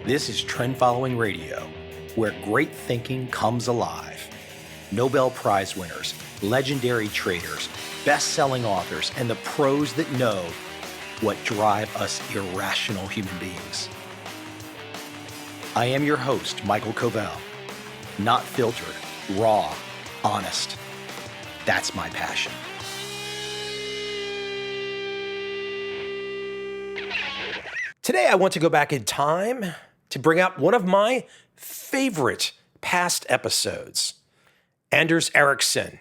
This is Trend Following Radio, where great thinking comes alive. Nobel Prize winners, legendary traders, best-selling authors, and the pros that know what drive us irrational human beings. I am your host, Michael Covel. Not filtered, raw, honest. That's my passion. Today, I want to go back in time to bring out one of my favorite past episodes. Anders Ericsson.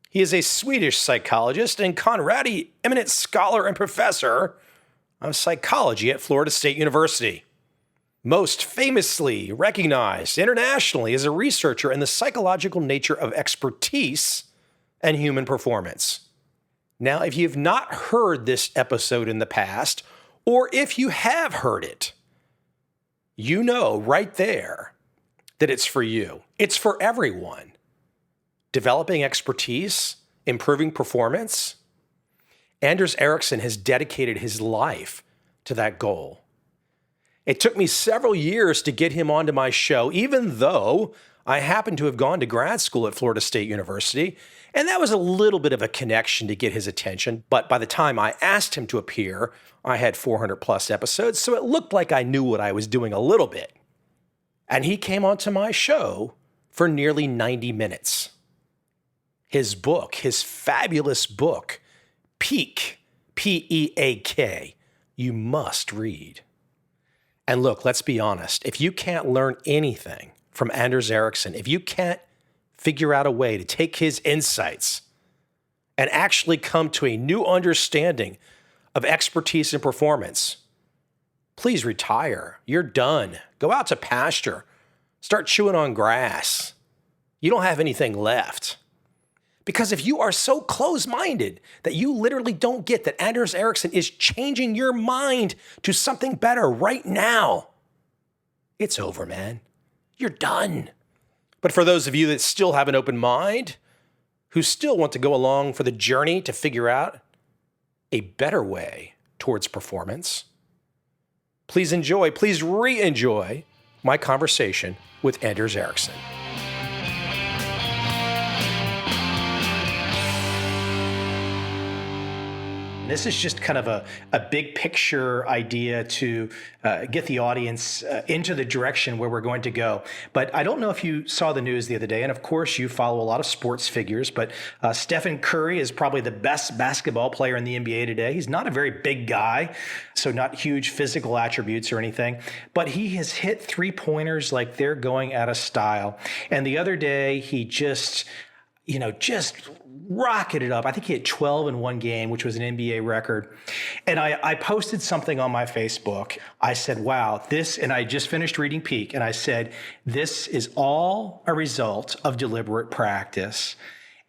He is a Swedish psychologist and Conradi eminent scholar and professor of psychology at Florida State University. Most famously recognized internationally as a researcher in the psychological nature of expertise and human performance. Now, if you've not heard this episode in the past, or if you have heard it, you know right there that it's for you. It's for everyone. Developing expertise, improving performance. Anders Ericsson has dedicated his life to that goal. It took me several years to get him onto my show, even though I happened to have gone to grad school at Florida State University, and that was a little bit of a connection to get his attention. But by the time I asked him to appear, I had 400 plus episodes, so it looked like I knew what I was doing a little bit. And he came onto my show for nearly 90 minutes. His book, his fabulous book, Peak, P-E-A-K, you must read. And look, let's be honest, if you can't learn anything from Anders Ericsson, if you can't figure out a way to take his insights and actually come to a new understanding of expertise and performance, please retire. You're done. Go out to pasture. Start chewing on grass. You don't have anything left. Because if you are so close-minded that you literally don't get that Anders Ericsson is changing your mind to something better right now, it's over, man. You're done. But for those of you that still have an open mind, who still want to go along for the journey to figure out a better way towards performance, please re-enjoy my conversation with Anders Ericsson. This is just kind of a big picture idea to get the audience into the direction where we're going to go. But I don't know if you saw the news the other day, and of course you follow a lot of sports figures, but Stephen Curry is probably the best basketball player in the NBA today. He's not a very big guy, so not huge physical attributes or anything, but he has hit three-pointers like they're going out of style. And the other day he just rocketed up. I think he had 12 in one game, which was an NBA record. And I posted something on my Facebook. I said, wow, and I just finished reading Peak, and I said, this is all a result of deliberate practice.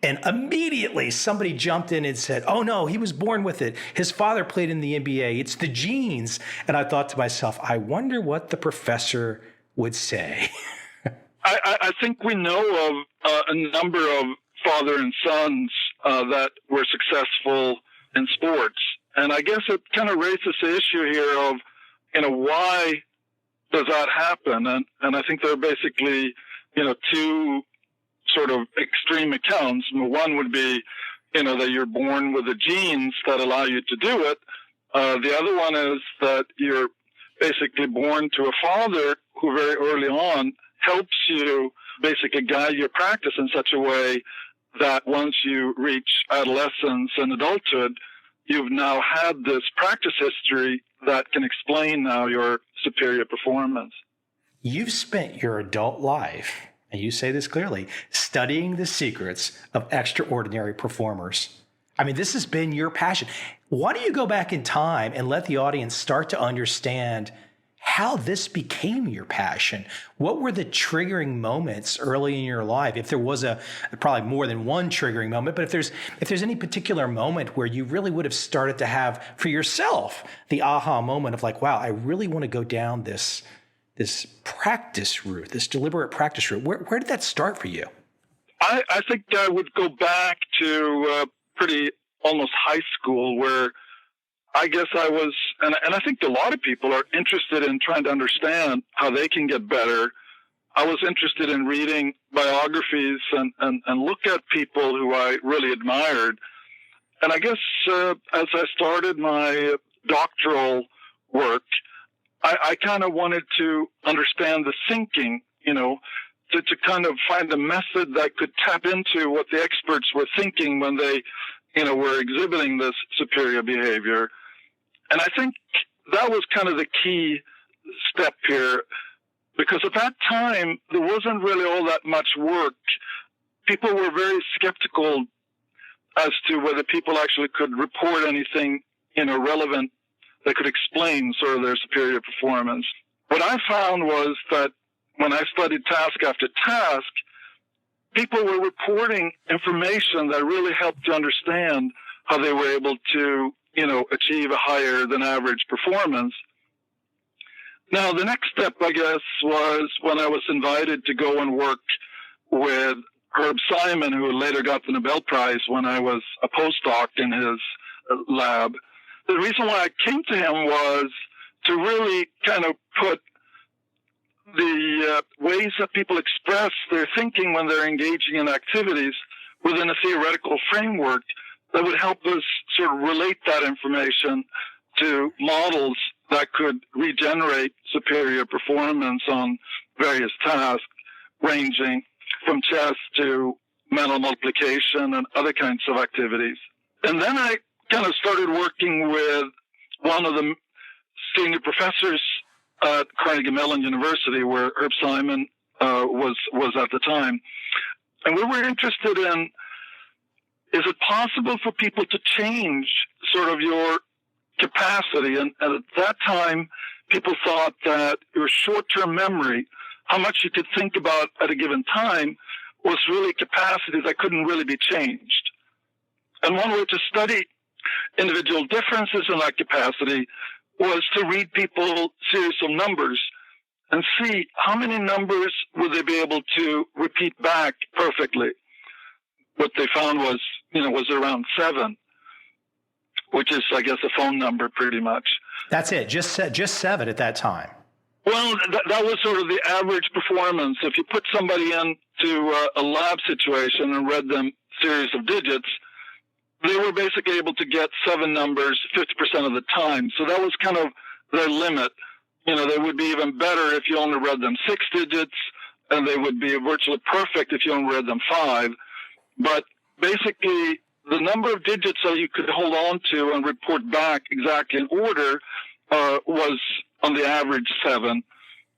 And immediately somebody jumped in and said, oh no, he was born with it. His father played in the NBA. It's the genes. And I thought to myself, I wonder what the professor would say. I think we know of a number of father and sons that were successful in sports. And I guess it kind of raises the issue here of, why does that happen? And I think there are basically, two sort of extreme accounts. One would be, that you're born with the genes that allow you to do it. The other one is that you're basically born to a father who very early on helps you basically guide your practice in such a way that once you reach adolescence and adulthood, you've now had this practice history that can explain now your superior performance. You've spent your adult life, and you say this clearly, studying the secrets of extraordinary performers. I mean, this has been your passion. Why don't you go back in time and let the audience start to understand how this became your passion? What were the triggering moments early in your life? If there was probably more than one triggering moment, but if there's any particular moment where you really would have started to have for yourself the aha moment of like, wow, I really want to go down this practice route, this deliberate practice route. Where did that start for you? I think I would go back to pretty almost high school, where I guess I was, and I think a lot of people are interested in trying to understand how they can get better. I was interested in reading biographies and look at people who I really admired. And I guess as I started my doctoral work, I kind of wanted to understand the thinking, to kind of find a method that could tap into what the experts were thinking when they, were exhibiting this superior behavior. And I think that was kind of the key step here, because at that time, there wasn't really all that much work. People were very skeptical as to whether people actually could report anything, relevant that could explain sort of their superior performance. What I found was that when I studied task after task, people were reporting information that really helped to understand how they were able to, achieve a higher than average performance. Now, the next step, I guess, was when I was invited to go and work with Herb Simon, who later got the Nobel Prize when I was a postdoc in his lab. The reason why I came to him was to really kind of put the ways that people express their thinking when they're engaging in activities within a theoretical framework that would help us sort of relate that information to models that could regenerate superior performance on various tasks, ranging from chess to mental multiplication and other kinds of activities. And then I kind of started working with one of the senior professors at Carnegie Mellon University, where Herb Simon was at the time. And we were interested in, is it possible for people to change sort of your capacity? And at that time, people thought that your short-term memory, how much you could think about at a given time, was really capacity that couldn't really be changed. And one way to study individual differences in that capacity was to read people series of numbers and see how many numbers would they be able to repeat back perfectly. What they found was around 7, which is, I guess, a phone number pretty much. That's it. Just 7 at that time. Well, that was sort of the average performance. If you put somebody into a lab situation and read them series of digits, they were basically able to get 7 numbers 50% of the time. So that was kind of their limit. They would be even better if you only read them 6 digits, and they would be virtually perfect if you only read them 5. But basically, the number of digits that you could hold on to and report back exactly in order was on the average 7.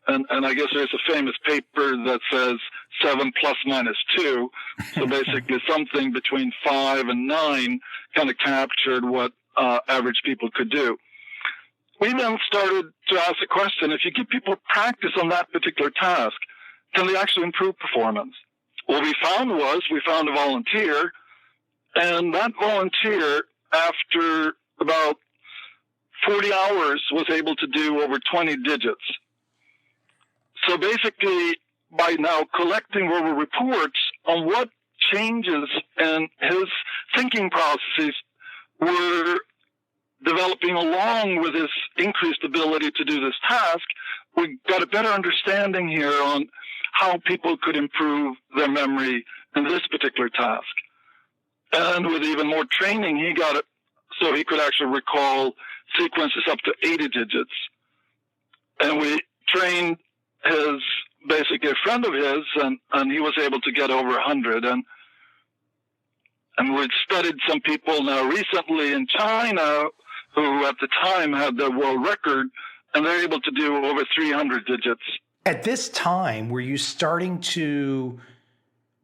And I guess there's a famous paper that says 7 plus minus 2. So basically something between 5 and 9 kind of captured what average people could do. We then started to ask the question, if you give people practice on that particular task, can they actually improve performance? What we found a volunteer, and that volunteer, after about 40 hours, was able to do over 20 digits. So basically, by now collecting verbal reports on what changes in his thinking processes were developing along with his increased ability to do this task, we got a better understanding here on how people could improve their memory in this particular task. And with even more training, he got it so he could actually recall sequences up to 80 digits. And we trained basically a friend of his, and he was able to get over 100. And we've studied some people now recently in China who at the time had the world record, and they're able to do over 300 digits. At this time, were you starting to,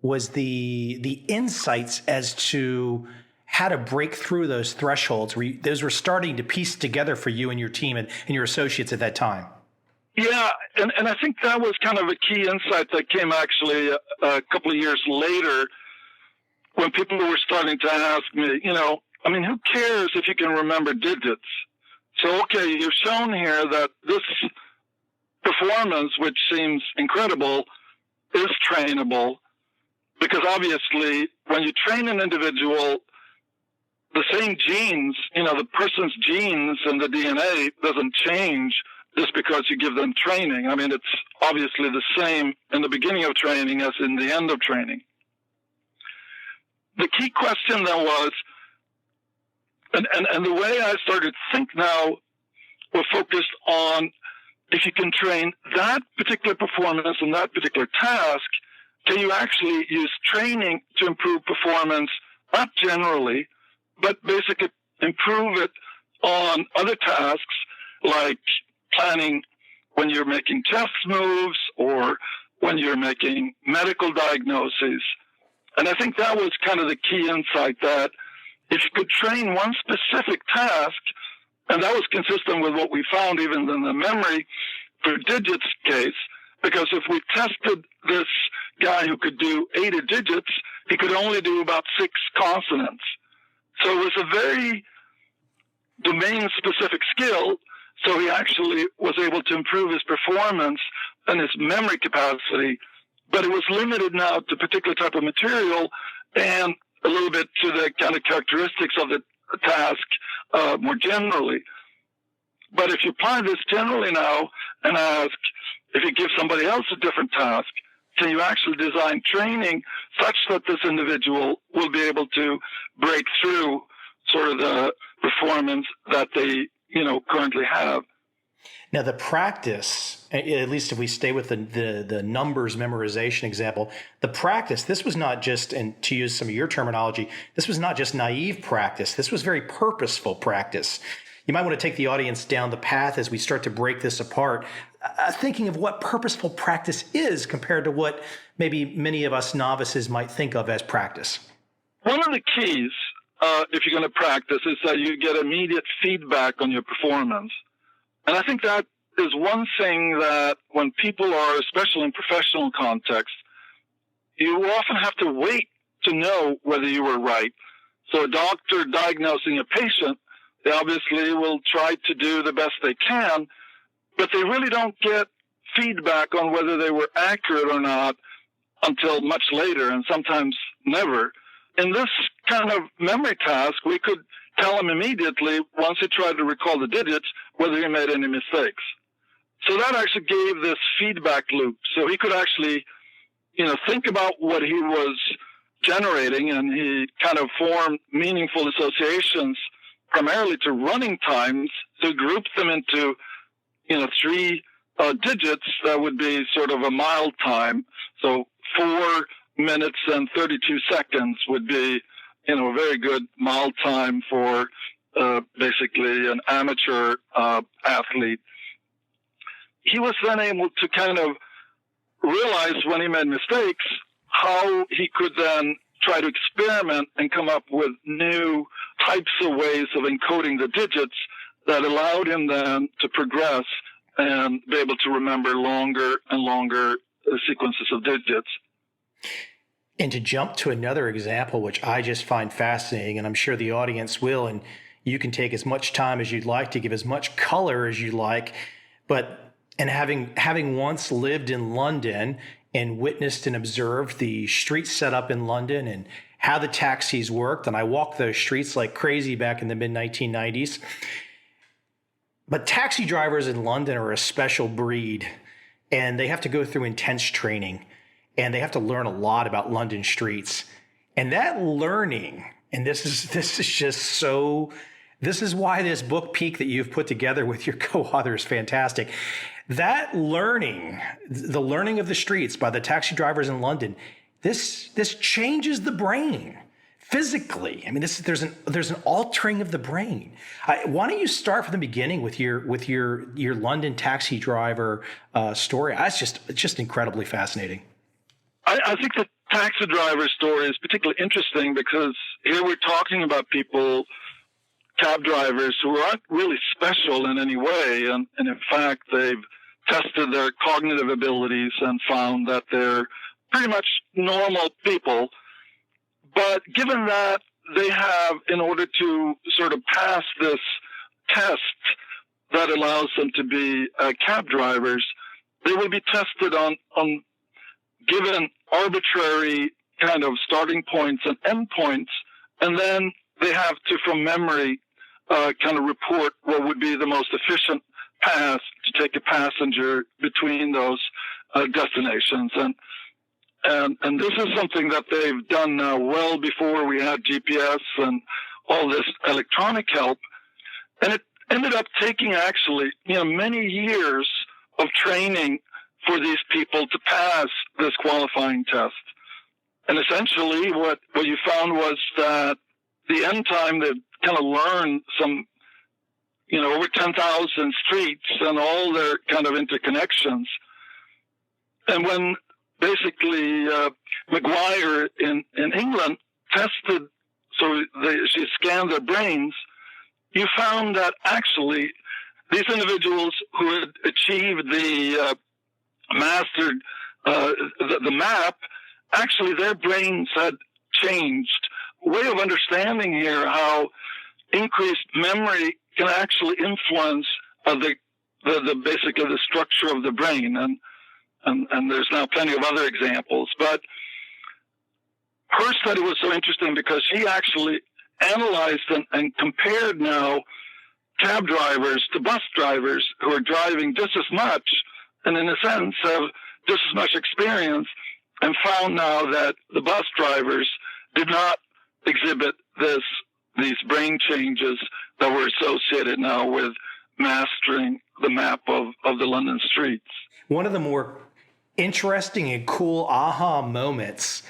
was the insights as to how to break through those thresholds, those were starting to piece together for you and your team and your associates at that time? Yeah, and I think that was kind of a key insight that came actually a couple of years later when people were starting to ask me, who cares if you can remember digits? So, okay, you've shown here that this performance, which seems incredible, is trainable, because obviously when you train an individual, the same genes, the person's genes and the DNA doesn't change just because you give them training. I mean, it's obviously the same in the beginning of training as in the end of training. The key question then was, and the way I started to think now, we're focused on if you can train that particular performance and that particular task, can you actually use training to improve performance, not generally, but basically improve it on other tasks like planning when you're making chess moves or when you're making medical diagnoses. And I think that was kind of the key insight, that if you could train one specific task, and that was consistent with what we found even in the memory for digits case, because if we tested this guy who could do 80 digits, he could only do about 6 consonants. So it was a very domain-specific skill, so he actually was able to improve his performance and his memory capacity, but it was limited now to a particular type of material and a little bit to the kind of characteristics of the task more generally. But if you apply this generally now and ask, if you give somebody else a different task, can you actually design training such that this individual will be able to break through sort of the performance that they, currently have? Now, the practice, at least if we stay with the numbers memorization example, the practice, this was not just, and to use some of your terminology, this was not just naive practice. This was very purposeful practice. You might want to take the audience down the path as we start to break this apart, thinking of what purposeful practice is compared to what maybe many of us novices might think of as practice. One of the keys, if you're going to practice, is that you get immediate feedback on your performance. And I think that is one thing that when people are, especially in professional context, you often have to wait to know whether you were right. So a doctor diagnosing a patient, they obviously will try to do the best they can, but they really don't get feedback on whether they were accurate or not until much later, and sometimes never. In this kind of memory task, we could tell him immediately, once he tried to recall the digits, whether he made any mistakes. So that actually gave this feedback loop. So he could actually, think about what he was generating, and he kind of formed meaningful associations primarily to running times, to group them into, 3 digits that would be sort of a mile time. So 4 minutes and 32 seconds would be, a very good mile time for basically an amateur athlete. He was then able to kind of realize when he made mistakes how he could then try to experiment and come up with new types of ways of encoding the digits that allowed him then to progress and be able to remember longer and longer sequences of digits. And to jump to another example, which I just find fascinating, and I'm sure the audience will, and you can take as much time as you'd like to give as much color as you like, and having once lived in London and witnessed and observed the street setup in London and how the taxis worked, and I walked those streets like crazy back in the mid-1990s. But taxi drivers in London are a special breed, and they have to go through intense training, and they have to learn a lot about London streets. And that learning, and this is why this book Peak that you've put together with your co-author is fantastic. That learning, the learning of the streets by the taxi drivers in London, this changes the brain physically. I mean, there's an altering of the brain. Why don't you start from the beginning with your London taxi driver story? It's just incredibly fascinating. I think the taxi driver story is particularly interesting because here we're talking about people, cab drivers, who aren't really special in any way. And in fact, they've tested their cognitive abilities and found that they're pretty much normal people. But given that they have, in order to sort of pass this test that allows them to be cab drivers, they will be tested on given arbitrary kind of starting points and end points, and then they have to, from memory, kind of report what would be the most efficient path to take a passenger between those destinations. And this is something that they've done now well before we had GPS and all this electronic help. And it ended up taking actually, many years of training for these people to pass this qualifying test. And essentially what you found was that the end time they kind of learned some, over 10,000 streets and all their kind of interconnections. And when basically McGuire in England tested, she scanned their brains, you found that actually these individuals who had achieved the mastered the map, actually their brains had changed. Way of understanding here how increased memory can actually influence basically the structure of the brain, and there's now plenty of other examples. But her study was so interesting because she actually analyzed and compared now cab drivers to bus drivers who are driving just as much and in a sense have just as much experience, and found now that the bus drivers did not exhibit these brain changes that were associated now with mastering the map of the London streets. One of the more interesting and cool aha moments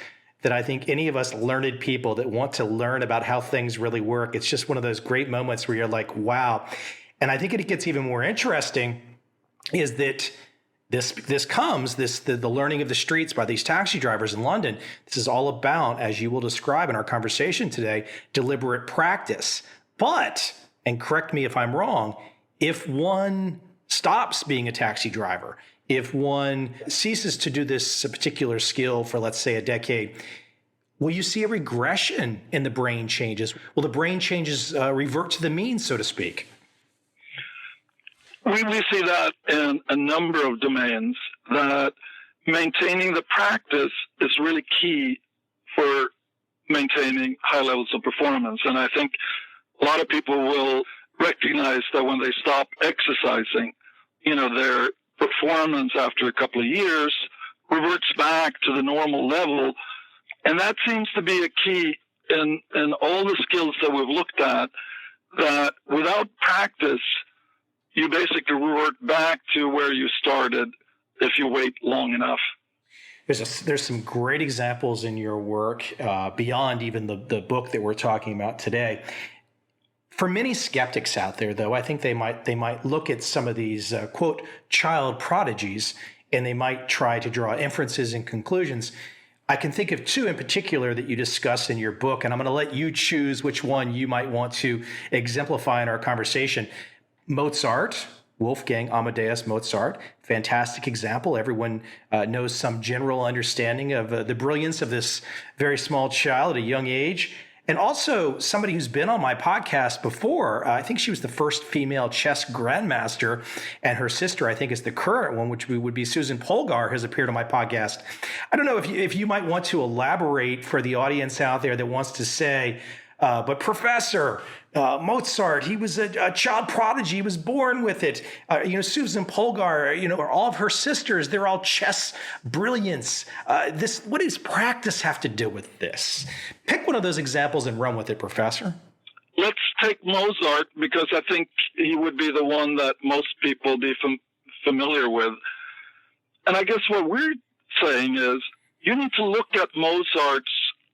that I think any of us learned people that want to learn about how things really work, it's just one of those great moments where you're like, wow. And I think it gets even more interesting is that the learning of the streets by these taxi drivers in London. This is all about, as you will describe in our conversation today, deliberate practice. But, and correct me if I'm wrong, if one stops being a taxi driver, if one ceases to do this particular skill for, let's say, a decade, will you see a regression in the brain changes? Will the brain changes revert to the mean, so to speak? We see that in a number of domains, that maintaining the practice is really key for maintaining high levels of performance. And I think a lot of people will recognize that when they stop exercising, their performance after a couple of years reverts back to the normal level. And that seems to be a key in all the skills that we've looked at, that without practice, you basically revert back to where you started if you wait long enough. There's some great examples in your work beyond even the book that we're talking about today. For many skeptics out there, though, I think they might look at some of these quote child prodigies, and they might try to draw inferences and conclusions. I can think of two in particular that you discuss in your book, and I'm going to let you choose which one you might want to exemplify in our conversation. Mozart, Wolfgang Amadeus Mozart, fantastic example. Everyone knows some general understanding of the brilliance of this very small child at a young age. And also somebody who's been on my podcast before. I think she was the first female chess grandmaster, and her sister, I think, is the current one, which would be Susan Polgar, has appeared on my podcast. I don't know if you might want to elaborate for the audience out there that wants to say, but Professor, Mozart, he was a child prodigy. He was born with it. Susan Polgar, or all of her sisters, they're all chess brilliance. What does practice have to do with this? Pick one of those examples and run with it, Professor. Let's take Mozart, because I think he would be the one that most people be familiar with. And I guess what we're saying is you need to look at Mozart's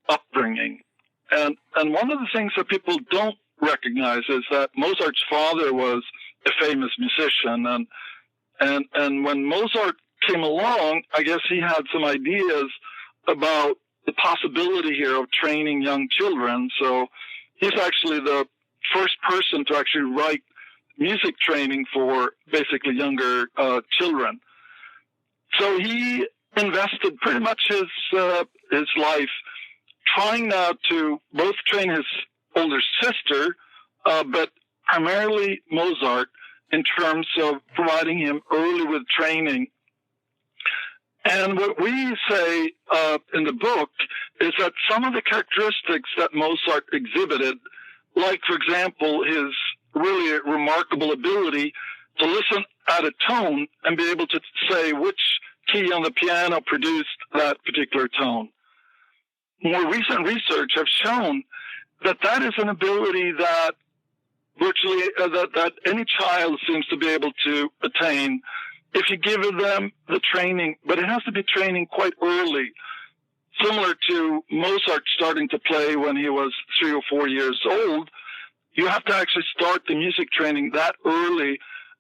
upbringing. And one of the things that people don't recognize is that Mozart's father was a famous musician. And when Mozart came along, I guess he had some ideas about the possibility here of training young children. So he's actually the first person to actually write music training for basically younger children. So he invested pretty much his life trying now to both train his older sister, but primarily Mozart, in terms of providing him early with training. And what we say in the book is that some of the characteristics that Mozart exhibited like, for example, his really remarkable ability to listen at a tone and be able to say which key on the piano produced that particular tone. More recent research have shown that that is an ability that virtually that any child seems to be able to attain if you give them the training, but it has to be training quite early, similar to Mozart starting to play when he was 3 or 4 years old. You have to actually start the music training that early,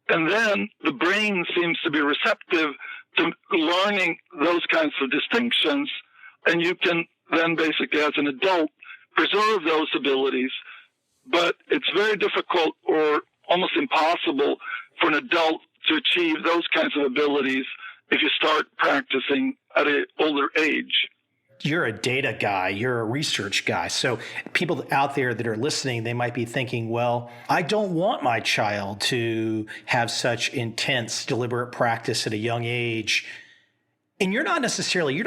and then the brain seems to be receptive to learning those kinds of distinctions, and you can then basically, as an adult, preserve those abilities. But it's very difficult or almost impossible for an adult to achieve those kinds of abilities if you start practicing at an older age. You're a data guy, you're a research guy. So people out there that are listening, they might be thinking, well, I don't want my child to have such intense, deliberate practice at a young age. And you're not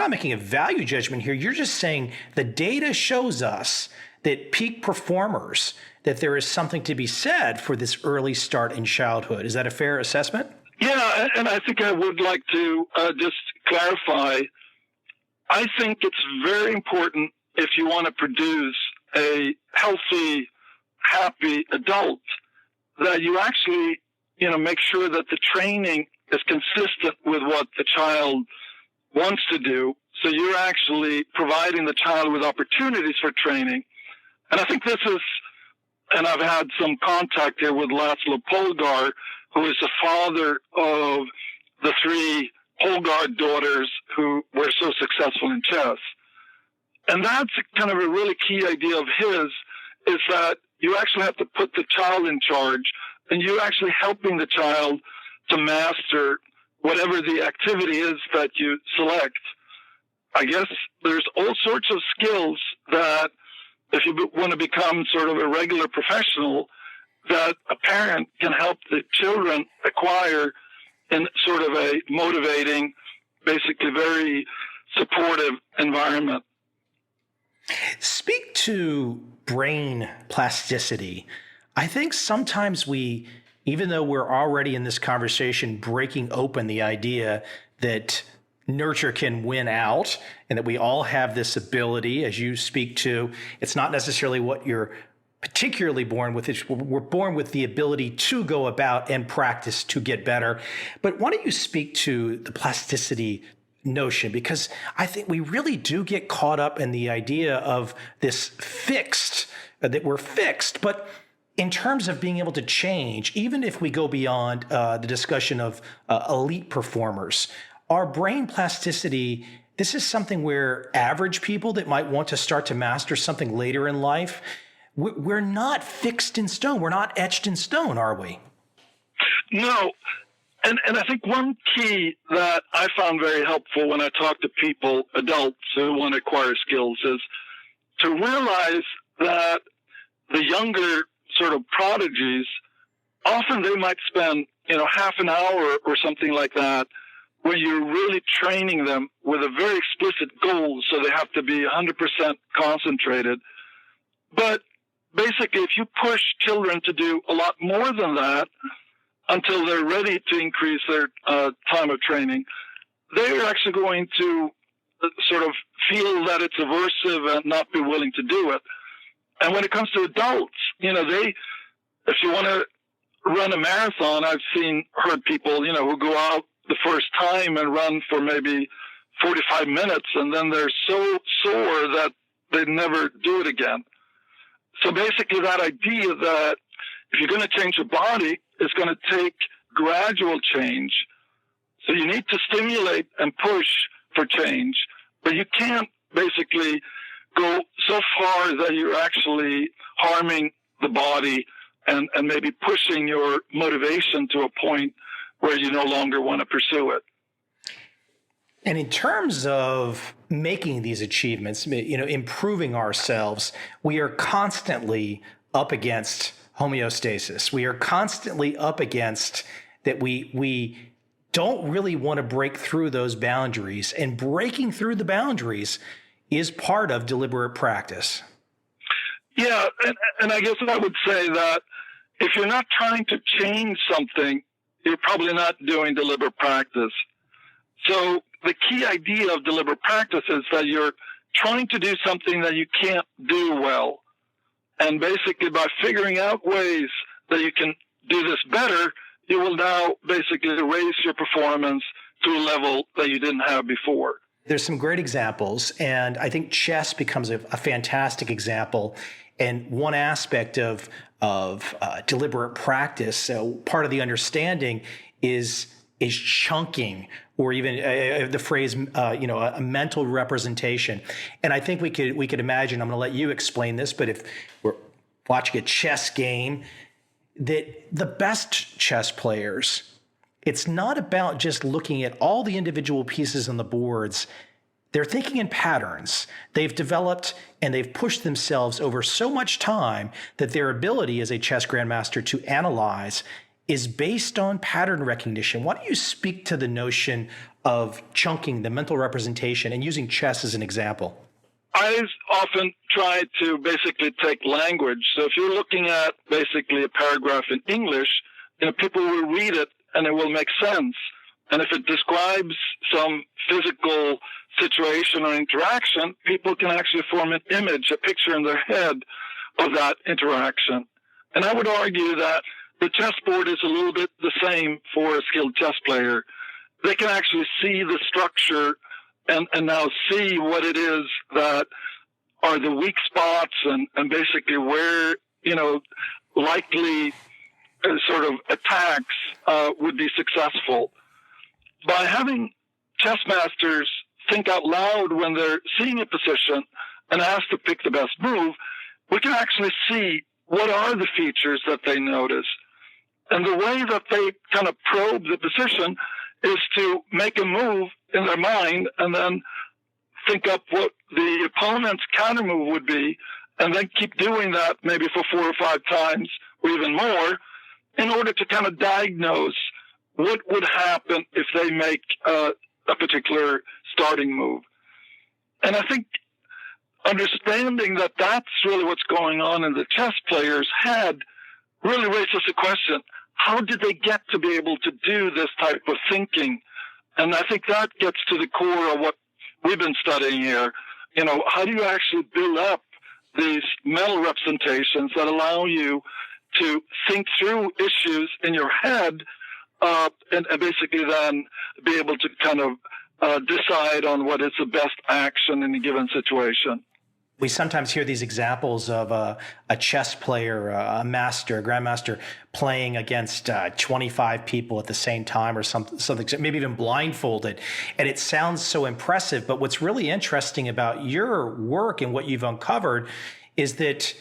making a value judgment here. You're just saying the data shows us that peak performers, that there is something to be said for this early start in childhood. Is that a fair assessment? Yeah, and I think I would like to just clarify. I think it's very important if you want to produce a healthy, happy adult that you actually, make sure that the training is consistent with what the child wants to do. So you're actually providing the child with opportunities for training. And I think this is, and I've had some contact here with Laszlo Polgar, who is the father of the 3 Polgar daughters who were so successful in chess. And that's kind of a really key idea of his, is that you actually have to put the child in charge, and you're actually helping the child to master whatever the activity is that you select. I guess there's all sorts of skills that if you want to become sort of a regular professional, that a parent can help the children acquire in sort of a motivating, basically very supportive environment. Speak to brain plasticity. I think sometimes we, even though we're already in this conversation breaking open the idea that nurture can win out and that we all have this ability, as you speak to, it's not necessarily what you're particularly born with. We're born with the ability to go about and practice to get better. But why don't you speak to the plasticity notion? Because I think we really do get caught up in the idea of this fixed, that we're fixed. But in terms of being able to change, even if we go beyond the discussion of elite performers, our brain plasticity, this is something where average people that might want to start to master something later in life, we're not fixed in stone. We're not etched in stone, are we? No. And I think one key that I found very helpful when I talk to people, adults who want to acquire skills, is to realize that the younger sort of prodigies, often they might spend, half an hour or something like that, where you're really training them with a very explicit goal, so they have to be 100% concentrated. But basically, if you push children to do a lot more than that until they're ready to increase their time of training, they're actually going to sort of feel that it's aversive and not be willing to do it. And when it comes to adults, if you want to run a marathon, I've heard people, who go out the first time and run for maybe 45 minutes, and then they're so sore that they never do it again. So basically that idea that if you're going to change your body, it's going to take gradual change. So you need to stimulate and push for change, but you can't basically go so far that you're actually harming the body and maybe pushing your motivation to a point where you no longer want to pursue it. And in terms of making these achievements, improving ourselves, we are constantly up against homeostasis. We are constantly up against that we don't really want to break through those boundaries. And breaking through the boundaries is part of deliberate practice. Yeah, and I guess I would say that if you're not trying to change something, you're probably not doing deliberate practice. So the key idea of deliberate practice is that you're trying to do something that you can't do well. And basically by figuring out ways that you can do this better, you will now basically raise your performance to a level that you didn't have before. There's some great examples, and I think chess becomes a fantastic example. And one aspect of deliberate practice, so part of the understanding is chunking, or even the phrase, a mental representation. And I think we could imagine. I'm going to let you explain this, but if we're watching a chess game, that the best chess players, it's not about just looking at all the individual pieces on the boards. They're thinking in patterns. They've developed and they've pushed themselves over so much time that their ability as a chess grandmaster to analyze is based on pattern recognition. Why don't you speak to the notion of chunking, the mental representation, and using chess as an example? I often try to basically take language. So if you're looking at basically a paragraph in English, people will read it and it will make sense. And if it describes some physical situation or interaction, people can actually form an image, a picture in their head of that interaction. And I would argue that the chessboard is a little bit the same for a skilled chess player. They can actually see the structure and now see what it is that are the weak spots and basically where, likely sort of attacks would be successful. By having chess masters think out loud when they're seeing a position and asked to pick the best move, we can actually see what are the features that they notice. And the way that they kind of probe the position is to make a move in their mind and then think up what the opponent's counter move would be, and then keep doing that maybe for 4 or 5 times or even more in order to kind of diagnose what would happen if they make a particular starting move. And I think understanding that that's really what's going on in the chess player's head really raises the question, how did they get to be able to do this type of thinking? And I think that gets to the core of what we've been studying here. How do you actually build up these mental representations that allow you to think through issues in your head and basically then be able to kind of decide on what is the best action in a given situation? We sometimes hear these examples of a chess player, a grandmaster, playing against 25 people at the same time or something, maybe even blindfolded. And it sounds so impressive. But what's really interesting about your work and what you've uncovered is that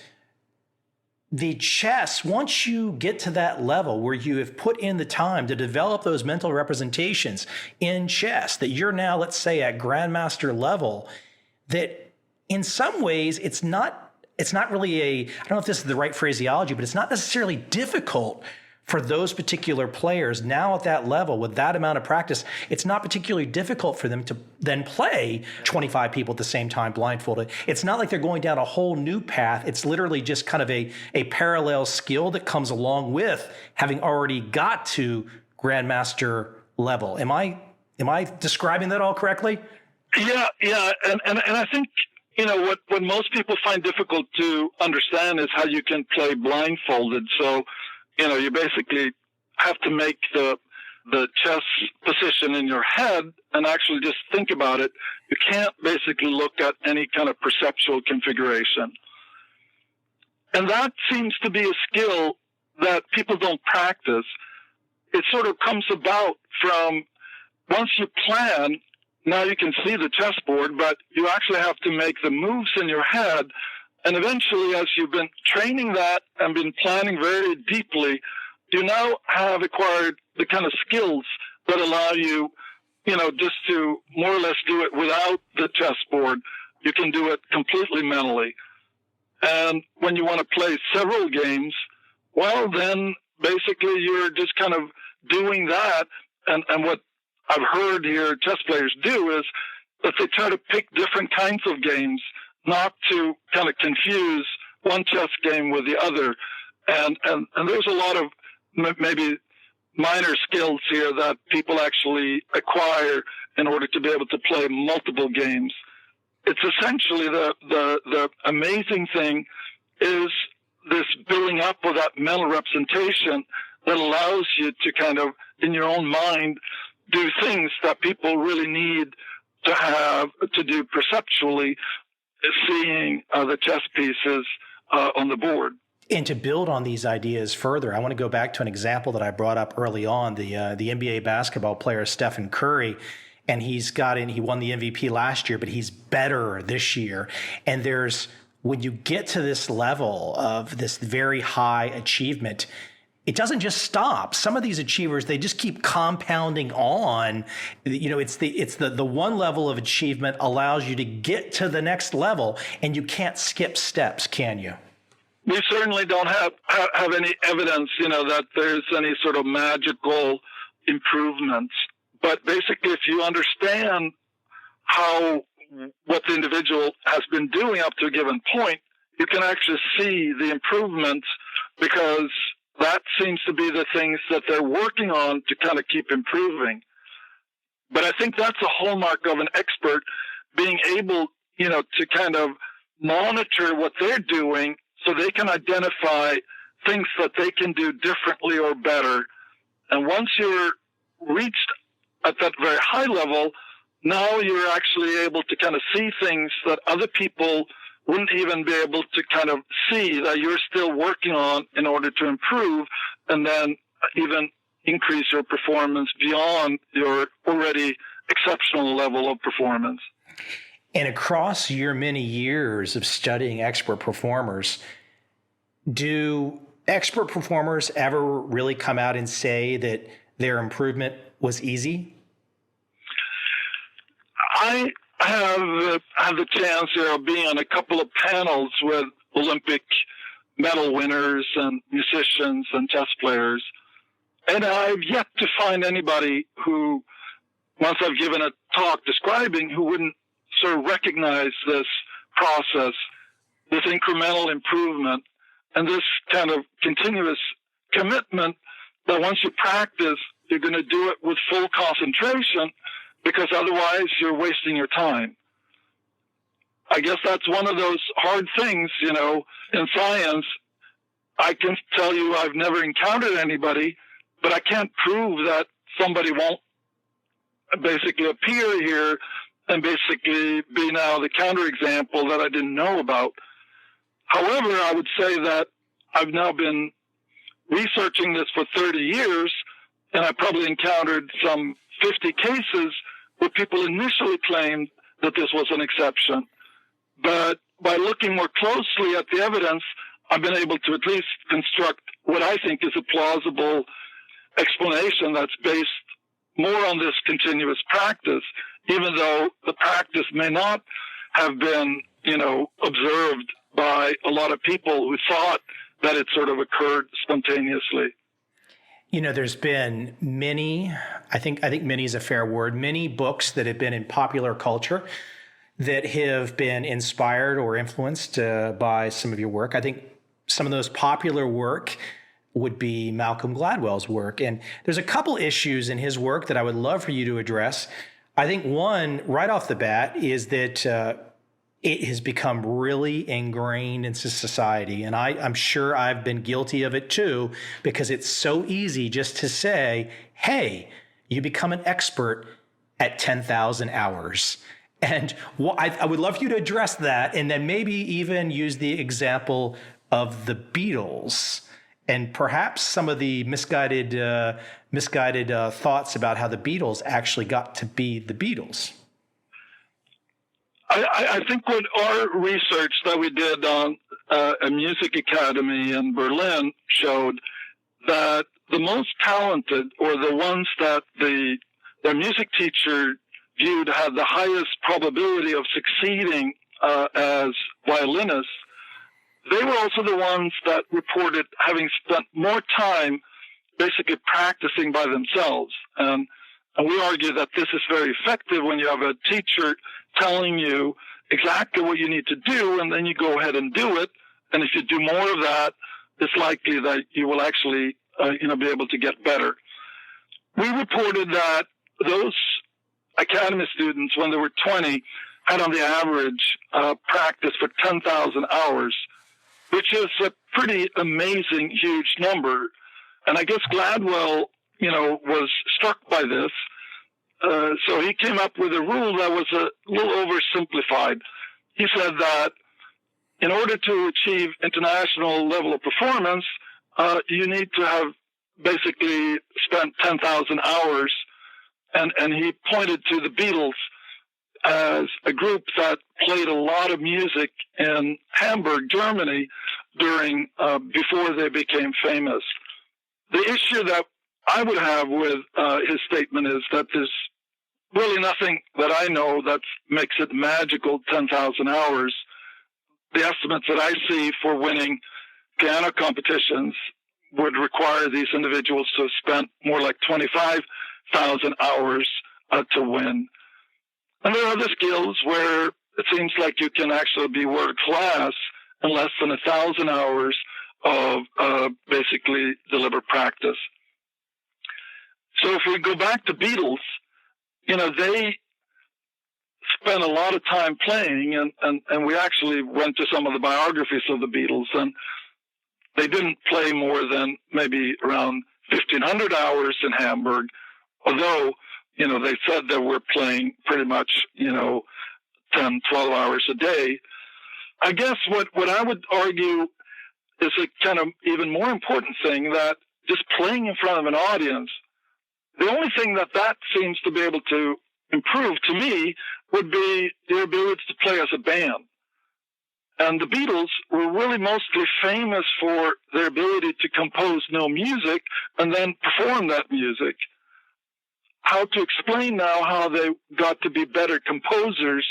the chess, once you get to that level where you have put in the time to develop those mental representations in chess, that you're now, let's say, at grandmaster level, that in some ways, it's not really I don't know if this is the right phraseology, but it's not necessarily difficult for those particular players now at that level with that amount of practice. It's not particularly difficult for them to then play 25 people at the same time blindfolded. It's not like they're going down a whole new path. It's literally just kind of a parallel skill that comes along with having already got to grandmaster level. Am I describing that all correctly? Yeah. And I think, what most people find difficult to understand is how you can play blindfolded. So, you basically have to make the chess position in your head and actually just think about it. You can't basically look at any kind of perceptual configuration. And that seems to be a skill that people don't practice. It sort of comes about from once you plan, now you can see the chessboard, but you actually have to make the moves in your head. And eventually, as you've been training that and been planning very deeply, you now have acquired the kind of skills that allow you, just to more or less do it without the chessboard. You can do it completely mentally. And when you want to play several games, well, then basically you're just kind of doing that. And what I've heard here chess players do is that they try to pick different kinds of games, not to kind of confuse one chess game with the other. And there's a lot of maybe minor skills here that people actually acquire in order to be able to play multiple games. It's essentially the amazing thing is this building up of that mental representation that allows you to kind of, in your own mind, do things that people really need to have to do perceptually, seeing the chess pieces on the board. And to build on these ideas further, I want to go back to an example that I brought up early on, the NBA basketball player Stephen Curry. And he won the MVP last year, but he's better this year. And when you get to this level of this very high achievement, it doesn't just stop. Some of these achievers, they just keep compounding on. It's the one level of achievement allows you to get to the next level, and you can't skip steps, can you? We certainly don't have any evidence, that there's any sort of magical improvements. But basically, if you understand what the individual has been doing up to a given point, you can actually see the improvements, because that seems to be the things that they're working on to kind of keep improving. But I think that's a hallmark of an expert, being able, to kind of monitor what they're doing so they can identify things that they can do differently or better. And once you're reached at that very high level, now you're actually able to kind of see things that other people wouldn't even be able to kind of see, that you're still working on in order to improve, and then even increase your performance beyond your already exceptional level of performance. And across your many years of studying expert performers, do expert performers ever really come out and say that their improvement was easy? I have had the chance here of being on a couple of panels with Olympic medal winners and musicians and chess players. And I've yet to find anybody who, once I've given a talk describing, who wouldn't sort of recognize this process, this incremental improvement, and this kind of continuous commitment that once you practice, you're going to do it with full concentration, because otherwise you're wasting your time. I guess that's one of those hard things, in science. I can tell you I've never encountered anybody, but I can't prove that somebody won't basically appear here and basically be now the counterexample that I didn't know about. However, I would say that I've now been researching this for 30 years, and I probably encountered some 50 cases where people initially claimed that this was an exception. But by looking more closely at the evidence, I've been able to at least construct what I think is a plausible explanation that's based more on this continuous practice, even though the practice may not have been, observed by a lot of people who thought that it sort of occurred spontaneously. There's been many, I think many is a fair word, many books that have been in popular culture that have been inspired or influenced by some of your work. I think some of those popular work would be Malcolm Gladwell's work. And there's a couple issues in his work that I would love for you to address. I think one, right off the bat, is that it has become really ingrained into society. And I'm sure I've been guilty of it too, because it's so easy just to say, hey, you become an expert at 10,000 hours. And I would love you to address that, and then maybe even use the example of the Beatles and perhaps some of the misguided thoughts about how the Beatles actually got to be the Beatles. I think what our research that we did on a music academy in Berlin showed that the most talented, or the ones that their music teacher viewed had the highest probability of succeeding as violinists, they were also the ones that reported having spent more time basically practicing by themselves. And we argue that this is very effective when you have a teacher telling you exactly what you need to do, and then you go ahead and do it, And if you do more of that, it's likely that you will actually, be able to get better. We reported that those academy students, when they were 20, had on the average practice for 10,000 hours, which is a pretty amazing, huge number. And I guess Gladwell, was struck by this. So he came up with a rule that was a little oversimplified. He said that in order to achieve international level of performance, you need to have basically spent 10,000 hours. And he pointed to the Beatles as a group that played a lot of music in Hamburg, Germany, before they became famous. The issue that I would have with his statement is that there's really nothing that I know that makes it magical 10,000 hours. The estimates that I see for winning piano competitions would require these individuals to have spent more like 25,000 hours to win. And there are other skills where it seems like you can actually be world class in less than 1,000 hours of basically deliberate practice. So if we go back to Beatles, they spent a lot of time playing, and we actually went to some of the biographies of the Beatles, and they didn't play more than maybe around 1,500 hours in Hamburg, although, they said they were playing pretty much, 10, 12 hours a day. I guess what I would argue is a kind of even more important thing, that just playing in front of an audience, the only thing that seems to be able to improve to me would be their ability to play as a band. And the Beatles were really mostly famous for their ability to compose no music and then perform that music. How to explain now how they got to be better composers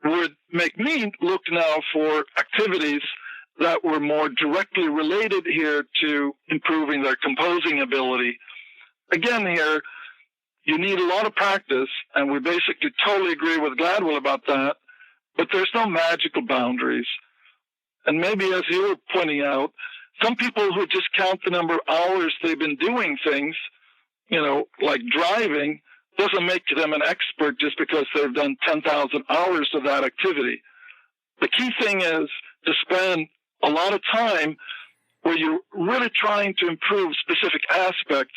would make me look now for activities that were more directly related here to improving their composing ability. Again, here, you need a lot of practice, and we basically totally agree with Gladwell about that, but there's no magical boundaries. And maybe, as you were pointing out, some people who just count the number of hours they've been doing things, like driving, doesn't make them an expert just because they've done 10,000 hours of that activity. The key thing is to spend a lot of time where you're really trying to improve specific aspects.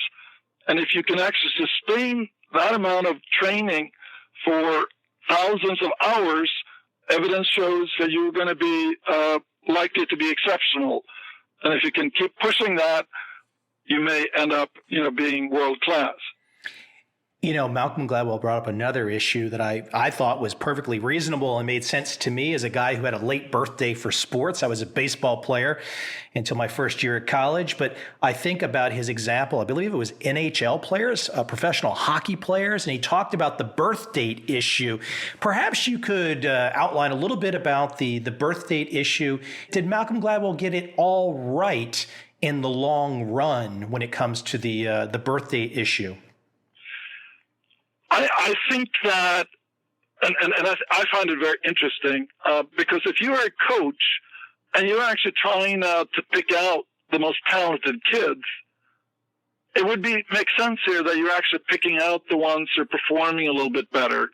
And if you can actually sustain that amount of training for thousands of hours, evidence shows that you're going to be likely to be exceptional. And if you can keep pushing that, you may end up, being world class. Malcolm Gladwell brought up another issue that I thought was perfectly reasonable and made sense to me as a guy who had a late birthday for sports. I was a baseball player until my first year at college, but I think about his example. I believe it was NHL players, professional hockey players, and he talked about the birth date issue. Perhaps you could outline a little bit about the birth date issue. Did Malcolm Gladwell get it all right in the long run when it comes to the birth date issue? I think that, and I find it very interesting, because if you are a coach and you're actually trying to pick out the most talented kids, it would make sense here that you're actually picking out the ones who are performing a little bit better.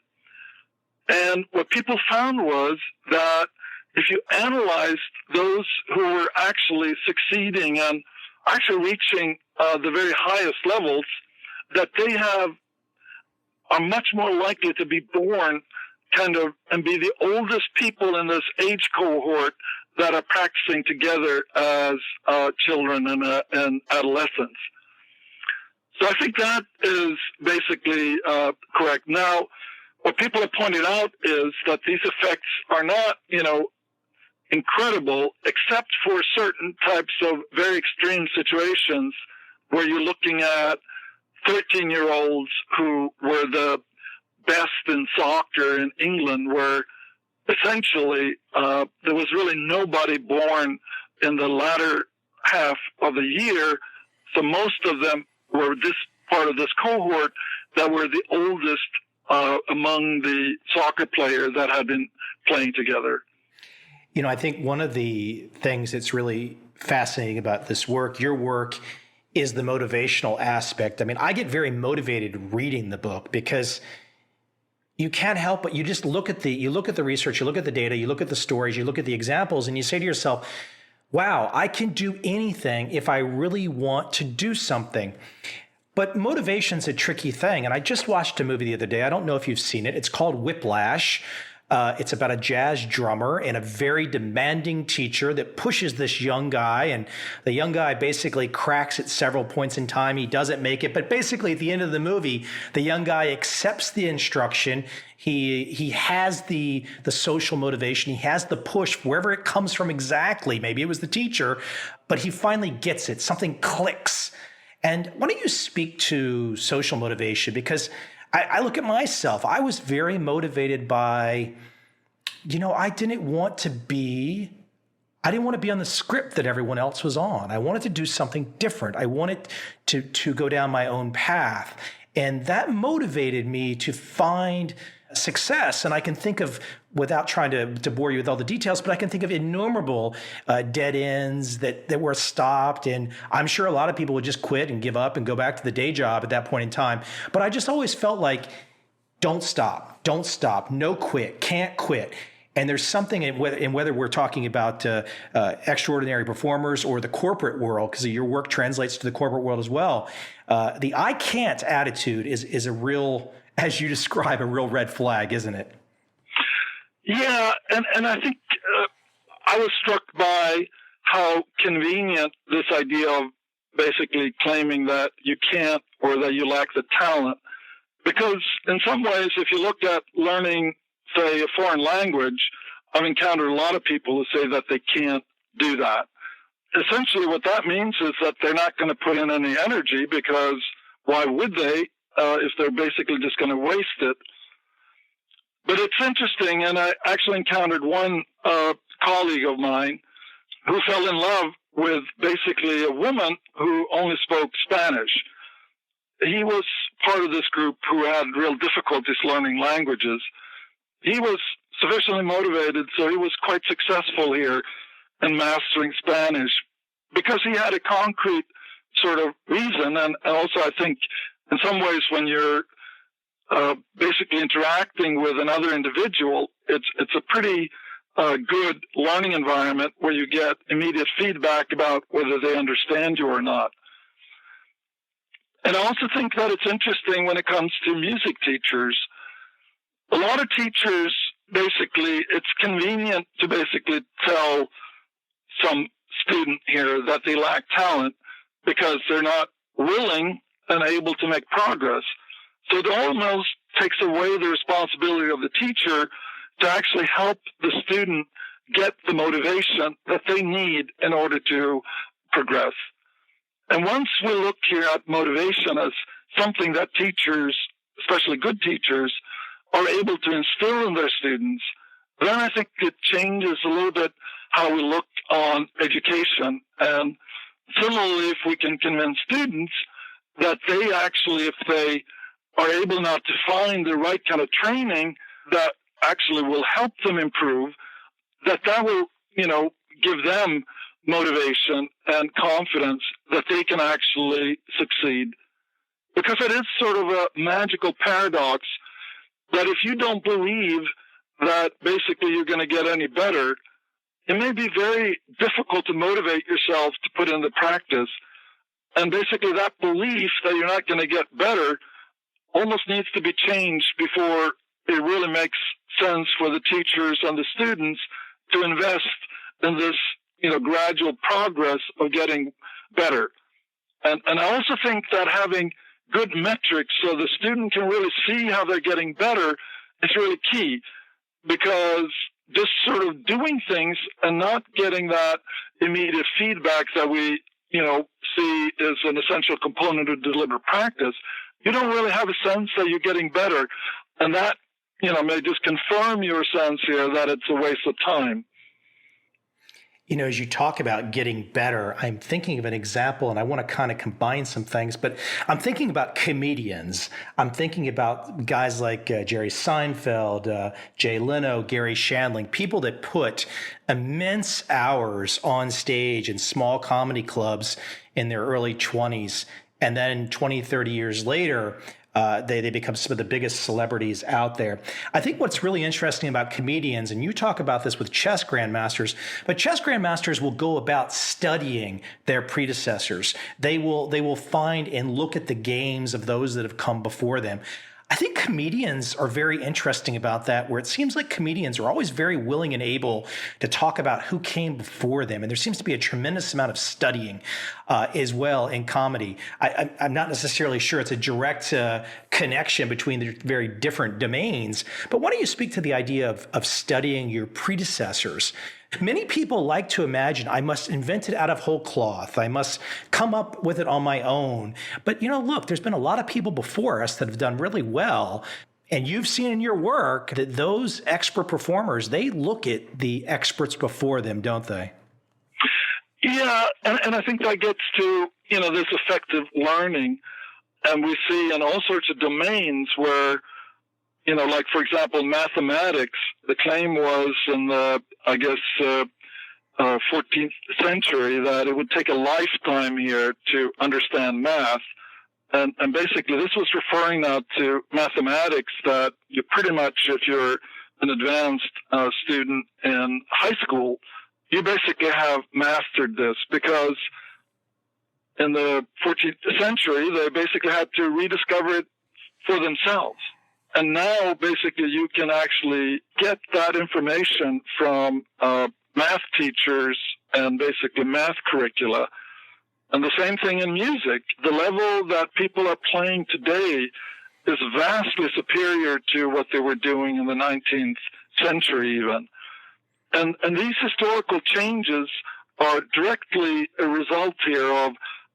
And what people found was that if you analyzed those who were actually succeeding and actually reaching the very highest levels, that they are much more likely to be born and be the oldest people in this age cohort that are practicing together as children and adolescents. So I think that is basically correct. Now, what people have pointed out is that these effects are not, incredible, except for certain types of very extreme situations where you're looking at 13-year-olds who were the best in soccer in England, where essentially there was really nobody born in the latter half of the year. So most of them were this part of this cohort that were the oldest among the soccer players that had been playing together. I think one of the things that's really fascinating about this work, your work, is the motivational aspect. I mean, I get very motivated reading the book because you can't help but you just look at the research, you look at the data, you look at the stories, you look at the examples, and you say to yourself, wow, I can do anything if I really want to do something. But motivation's a tricky thing. And I just watched a movie the other day. I don't know if you've seen it. It's called Whiplash. It's about a jazz drummer and a very demanding teacher that pushes this young guy. And the young guy basically cracks at several points in time. He doesn't make it. But basically, at the end of the movie, the young guy accepts the instruction. He has the social motivation. He has the push, wherever it comes from exactly. Maybe it was the teacher, but he finally gets it. Something clicks. And why don't you speak to social motivation? Because I look at myself. I was very motivated by, I didn't want to be on the script that everyone else was on. I wanted to do something different. I wanted to go down my own path. And that motivated me to find success. And I can think of, without trying to bore you with all the details, but I can think of innumerable dead ends that were stopped. And I'm sure a lot of people would just quit and give up and go back to the day job at that point in time. But I just always felt like, don't stop, no quit, can't quit. And there's something in whether we're talking about extraordinary performers or the corporate world, because your work translates to the corporate world as well. The I can't attitude is a real, as you describe, a real red flag, isn't it? Yeah, and I think I was struck by how convenient this idea of basically claiming that you can't or that you lack the talent. Because in some ways, if you look at learning, say, a foreign language, I've encountered a lot of people who say that they can't do that. Essentially, what that means is that they're not going to put in any energy, because why would they if they're basically just going to waste it? But it's interesting, and I actually encountered one colleague of mine who fell in love with basically a woman who only spoke Spanish. He was part of this group who had real difficulties learning languages. He was sufficiently motivated, so he was quite successful here in mastering Spanish because he had a concrete sort of reason. And also, I think in some ways, when you're basically interacting with another individual, it's a pretty good learning environment where you get immediate feedback about whether they understand you or not. And I also think that it's interesting when it comes to music teachers. A lot of teachers, basically, it's convenient to basically tell some student here that they lack talent because they're not willing and able to make progress. So it almost takes away the responsibility of the teacher to actually help the student get the motivation that they need in order to progress. And once we look here at motivation as something that teachers, especially good teachers, are able to instill in their students, then I think it changes a little bit how we look on education. And similarly, if we can convince students that they actually, if they are able not to find the right kind of training that actually will help them improve, that will, give them motivation and confidence that they can actually succeed. Because it is sort of a magical paradox that if you don't believe that basically you're going to get any better, it may be very difficult to motivate yourself to put into practice. And basically that belief that you're not going to get better almost needs to be changed before it really makes sense for the teachers and the students to invest in this, gradual progress of getting better. And I also think that having good metrics so the student can really see how they're getting better is really key, because just sort of doing things and not getting that immediate feedback that we, see is an essential component of deliberate practice, you don't really have a sense that you're getting better. And that, may just confirm your sense here that it's a waste of time. As you talk about getting better, I'm thinking of an example, and I want to kind of combine some things, but I'm thinking about comedians. I'm thinking about guys like Jerry Seinfeld, Jay Leno, Gary Shandling, people that put immense hours on stage in small comedy clubs in their early 20s. And then 20, 30 years later, they become some of the biggest celebrities out there. I think what's really interesting about comedians, and you talk about this with chess grandmasters, but chess grandmasters will go about studying their predecessors. They will find and look at the games of those that have come before them. I think comedians are very interesting about that, where it seems like comedians are always very willing and able to talk about who came before them. And there seems to be a tremendous amount of studying as well in comedy. I'm not necessarily sure it's a direct connection between the very different domains, but why don't you speak to the idea of studying your predecessors? Many people like to imagine I must invent it out of whole cloth. I must come up with it on my own. But, look, there's been a lot of people before us that have done really well. And you've seen in your work that those expert performers, they look at the experts before them, don't they? Yeah, and I think that gets to, this effective learning. And we see in all sorts of domains where, like, for example, mathematics, the claim was in the, 14th century that it would take a lifetime here to understand math. And basically this was referring now to mathematics that you pretty much, if you're an advanced student in high school, you basically have mastered this, because in the 14th century, they basically had to rediscover it for themselves. And now, basically, you can actually get that information from math teachers and basically math curricula. And the same thing in music. The level that people are playing today is vastly superior to what they were doing in the 19th century even. And these historical changes are directly a result here of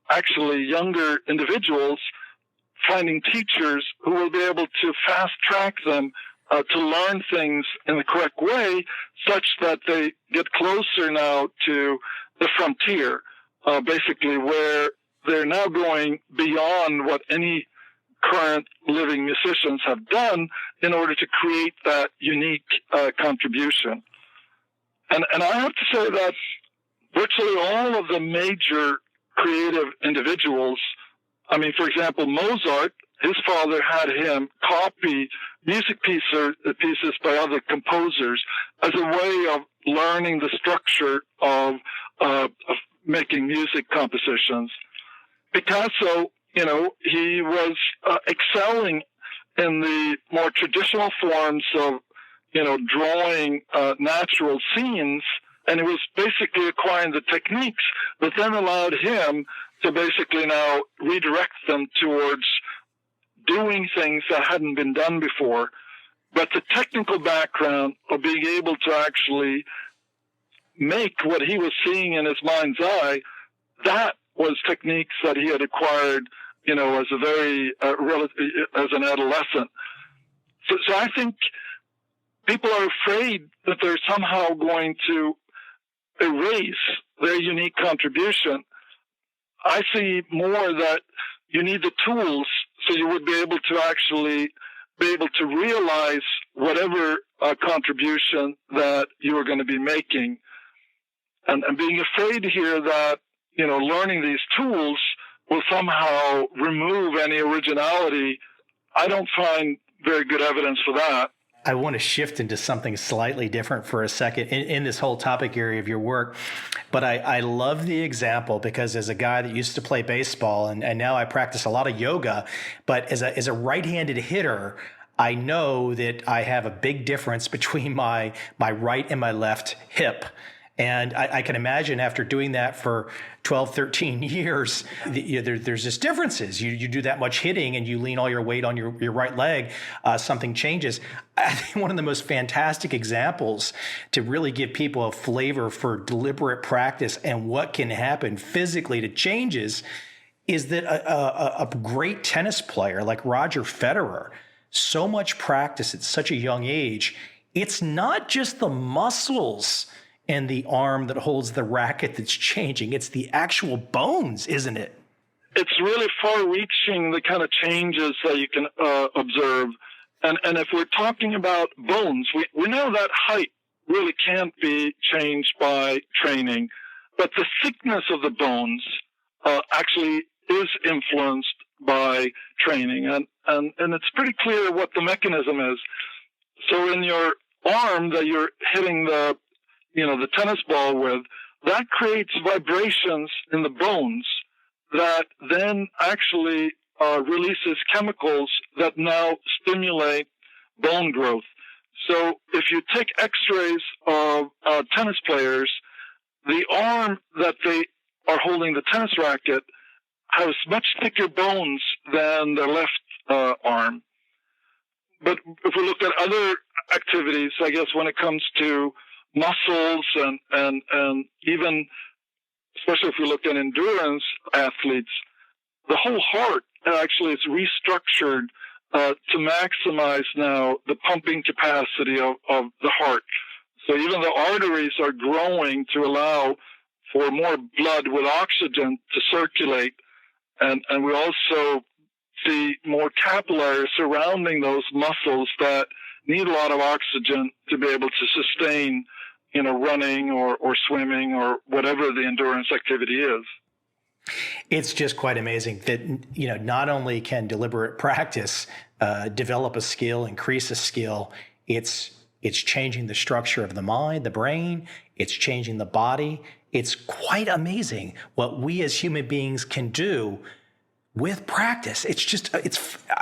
actually younger individuals finding teachers who will be able to fast track them to learn things in the correct way, such that they get closer now to the frontier, basically where they're now going beyond what any current living musicians have done in order to create that unique contribution. And I have to say that virtually all of the major creative individuals, for example, Mozart, his father had him copy music pieces by other composers as a way of learning the structure of making music compositions. Picasso, he was excelling in the more traditional forms of, drawing natural scenes, and he was basically acquiring the techniques that then allowed him to basically now redirect them towards doing things that hadn't been done before. But the technical background of being able to actually make what he was seeing in his mind's eye, that was techniques that he had acquired, as a very, as an adolescent. So I think people are afraid that they're somehow going to erase their unique contribution. I see more that you need the tools so you would be able to actually be able to realize whatever contribution that you are going to be making. And being afraid here that, learning these tools will somehow remove any originality, I don't find very good evidence for that. I want to shift into something slightly different for a second in this whole topic area of your work. But I love the example because as a guy that used to play baseball and now I practice a lot of yoga, but as a right-handed hitter, I know that I have a big difference between my right and my left hip. And I can imagine after doing that for 12, 13 years, there's just differences. You do that much hitting and you lean all your weight on your right leg, something changes. I think one of the most fantastic examples to really give people a flavor for deliberate practice and what can happen physically to changes is that a great tennis player like Roger Federer, so much practice at such a young age, it's not just the muscles and the arm that holds the racket that's changing. It's the actual bones, isn't it? It's really far-reaching, the kind of changes that you can observe. And if we're talking about bones, we know that height really can't be changed by training, but the thickness of the bones actually is influenced by training. And it's pretty clear what the mechanism is. So in your arm that you're hitting the tennis ball with, that creates vibrations in the bones that then actually releases chemicals that now stimulate bone growth. So if you take x-rays of tennis players, the arm that they are holding the tennis racket has much thicker bones than their left arm. But if we look at other activities, I guess when it comes to muscles and even, especially if we look at endurance athletes, the whole heart actually is restructured to maximize now the pumping capacity of the heart. So even the arteries are growing to allow for more blood with oxygen to circulate. And we also see more capillaries surrounding those muscles that need a lot of oxygen to be able to sustain, running or swimming or whatever the endurance activity is. It's just quite amazing that, not only can deliberate practice develop a skill, increase a skill, it's changing the structure of the mind, the brain, it's changing the body. It's quite amazing what we as human beings can do with practice.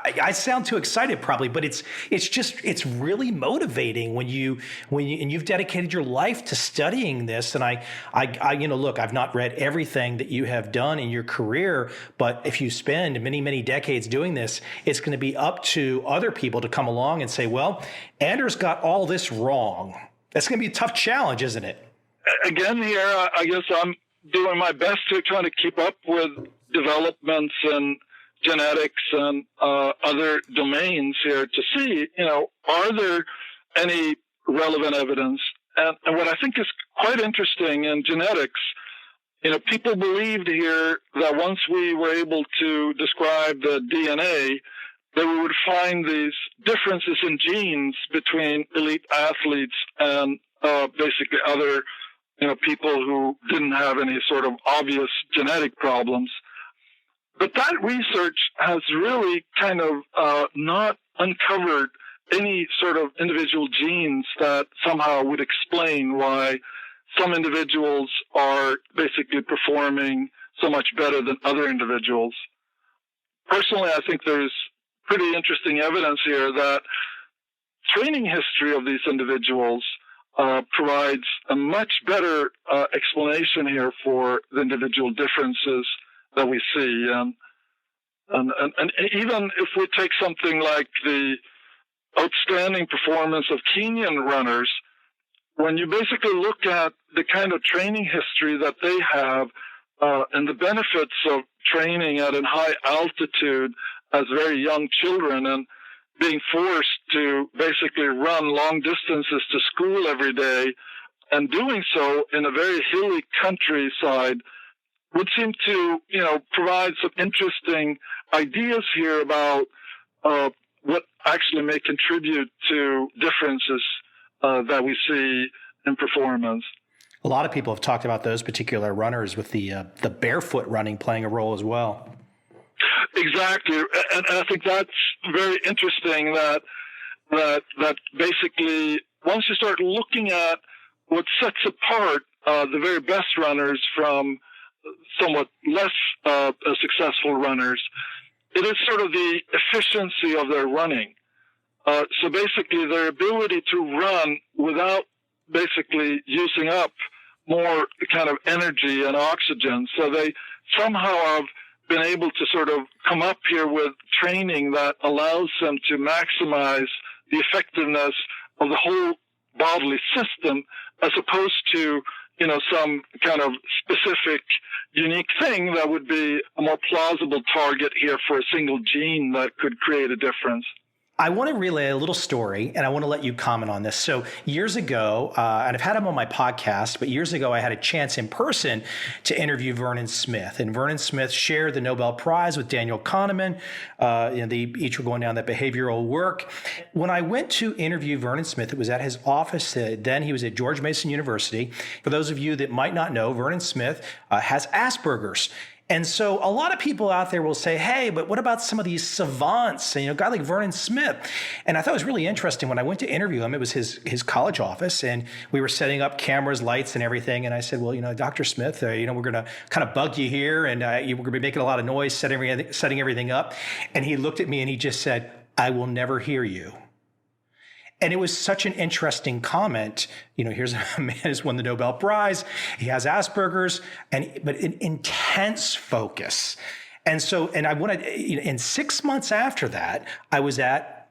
I sound too excited probably, but it's really motivating when you've dedicated your life to studying this. And I look, I've not read everything that you have done in your career, but if you spend many, many decades doing this, it's going to be up to other people to come along and say, well, Anders got all this wrong. That's going to be a tough challenge, isn't it? Again, here, I guess I'm doing my best to try to keep up with developments in genetics and other domains here to see, are there any relevant evidence? And what I think is quite interesting in genetics, people believed here that once we were able to describe the DNA, that we would find these differences in genes between elite athletes and basically other people who didn't have any sort of obvious genetic problems. But that research has really kind of not uncovered any sort of individual genes that somehow would explain why some individuals are basically performing so much better than other individuals. Personally, I think there's pretty interesting evidence here that training history of these individuals provides a much better explanation here for the individual differences that we see. And even if we take something like the outstanding performance of Kenyan runners, when you basically look at the kind of training history that they have and the benefits of training at a high altitude as very young children and being forced to basically run long distances to school every day and doing so in a very hilly countryside would seem to, provide some interesting ideas here about what actually may contribute to differences that we see in performance. A lot of people have talked about those particular runners with the barefoot running playing a role as well. Exactly, and I think that's very interesting that basically once you start looking at what sets apart the very best runners from somewhat less successful runners, it is sort of the efficiency of their running. So basically their ability to run without basically using up more kind of energy and oxygen. So they somehow have been able to sort of come up here with training that allows them to maximize the effectiveness of the whole bodily system as opposed to, some kind of specific unique thing that would be a more plausible target here for a single gene that could create a difference. I want to relay a little story, and I want to let you comment on this. So years ago, and I've had him on my podcast, but years ago I had a chance in person to interview Vernon Smith. And Vernon Smith shared the Nobel Prize with Daniel Kahneman. They each were going down that behavioral work. When I went to interview Vernon Smith, it was at his office. Then he was at George Mason University. For those of you that might not know, Vernon Smith has Asperger's. And so a lot of people out there will say, hey, but what about some of these savants, a guy like Vernon Smith? And I thought it was really interesting when I went to interview him. It was his college office, and we were setting up cameras, lights, and everything. And I said, well, Dr. Smith, we're going to kind of bug you here, and we're going to be making a lot of noise, setting everything up. And he looked at me and he just said, I will never hear you. And it was such an interesting comment. Here's a man who's won the Nobel Prize. He has Asperger's, but an intense focus. And I wanted, and 6 months after that, I was at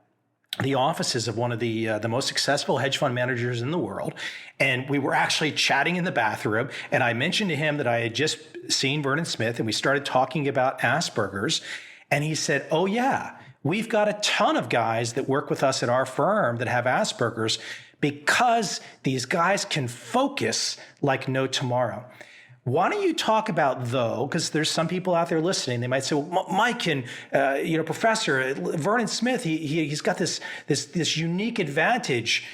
the offices of one of the most successful hedge fund managers in the world. And we were actually chatting in the bathroom. And I mentioned to him that I had just seen Vernon Smith, and we started talking about Asperger's. And he said, oh, yeah. We've got a ton of guys that work with us at our firm that have Asperger's because these guys can focus like no tomorrow. Why don't you talk about, though, because there's some people out there listening, they might say, well, Mike and, Professor Vernon Smith, he's got this unique advantage.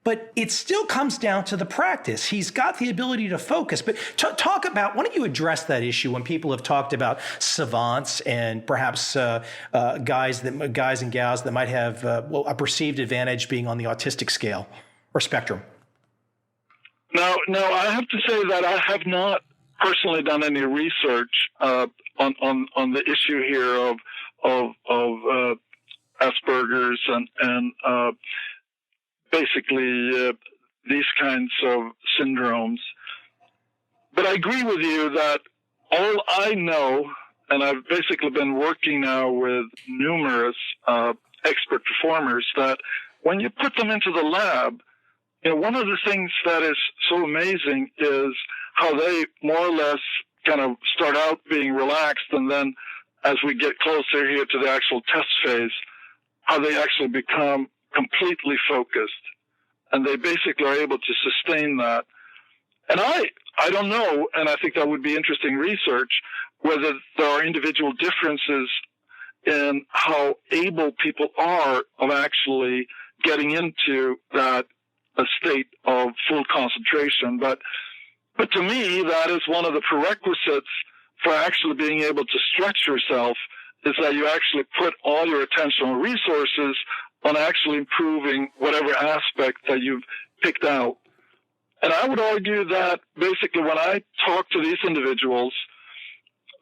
But it still comes down to the practice. He's got the ability to focus. But talk about, why don't you address that issue when people have talked about savants and perhaps guys and gals that might have a perceived advantage being on the autistic scale or spectrum? No, I have to say that I have not personally done any research on the issue here of Asperger's and basically these kinds of syndromes. But I agree with you that all I know, and I've basically been working now with numerous expert performers, that when you put them into the lab, one of the things that is so amazing is how they more or less kind of start out being relaxed, and then as we get closer here to the actual test phase, how they actually become completely focused, and they basically are able to sustain that. And I don't know, and I think that would be interesting research, whether there are individual differences in how able people are of actually getting into that a state of full concentration. But to me, that is one of the prerequisites for actually being able to stretch yourself, is that you actually put all your attention and resources on actually improving whatever aspect that you've picked out. And I would argue that basically when I talk to these individuals,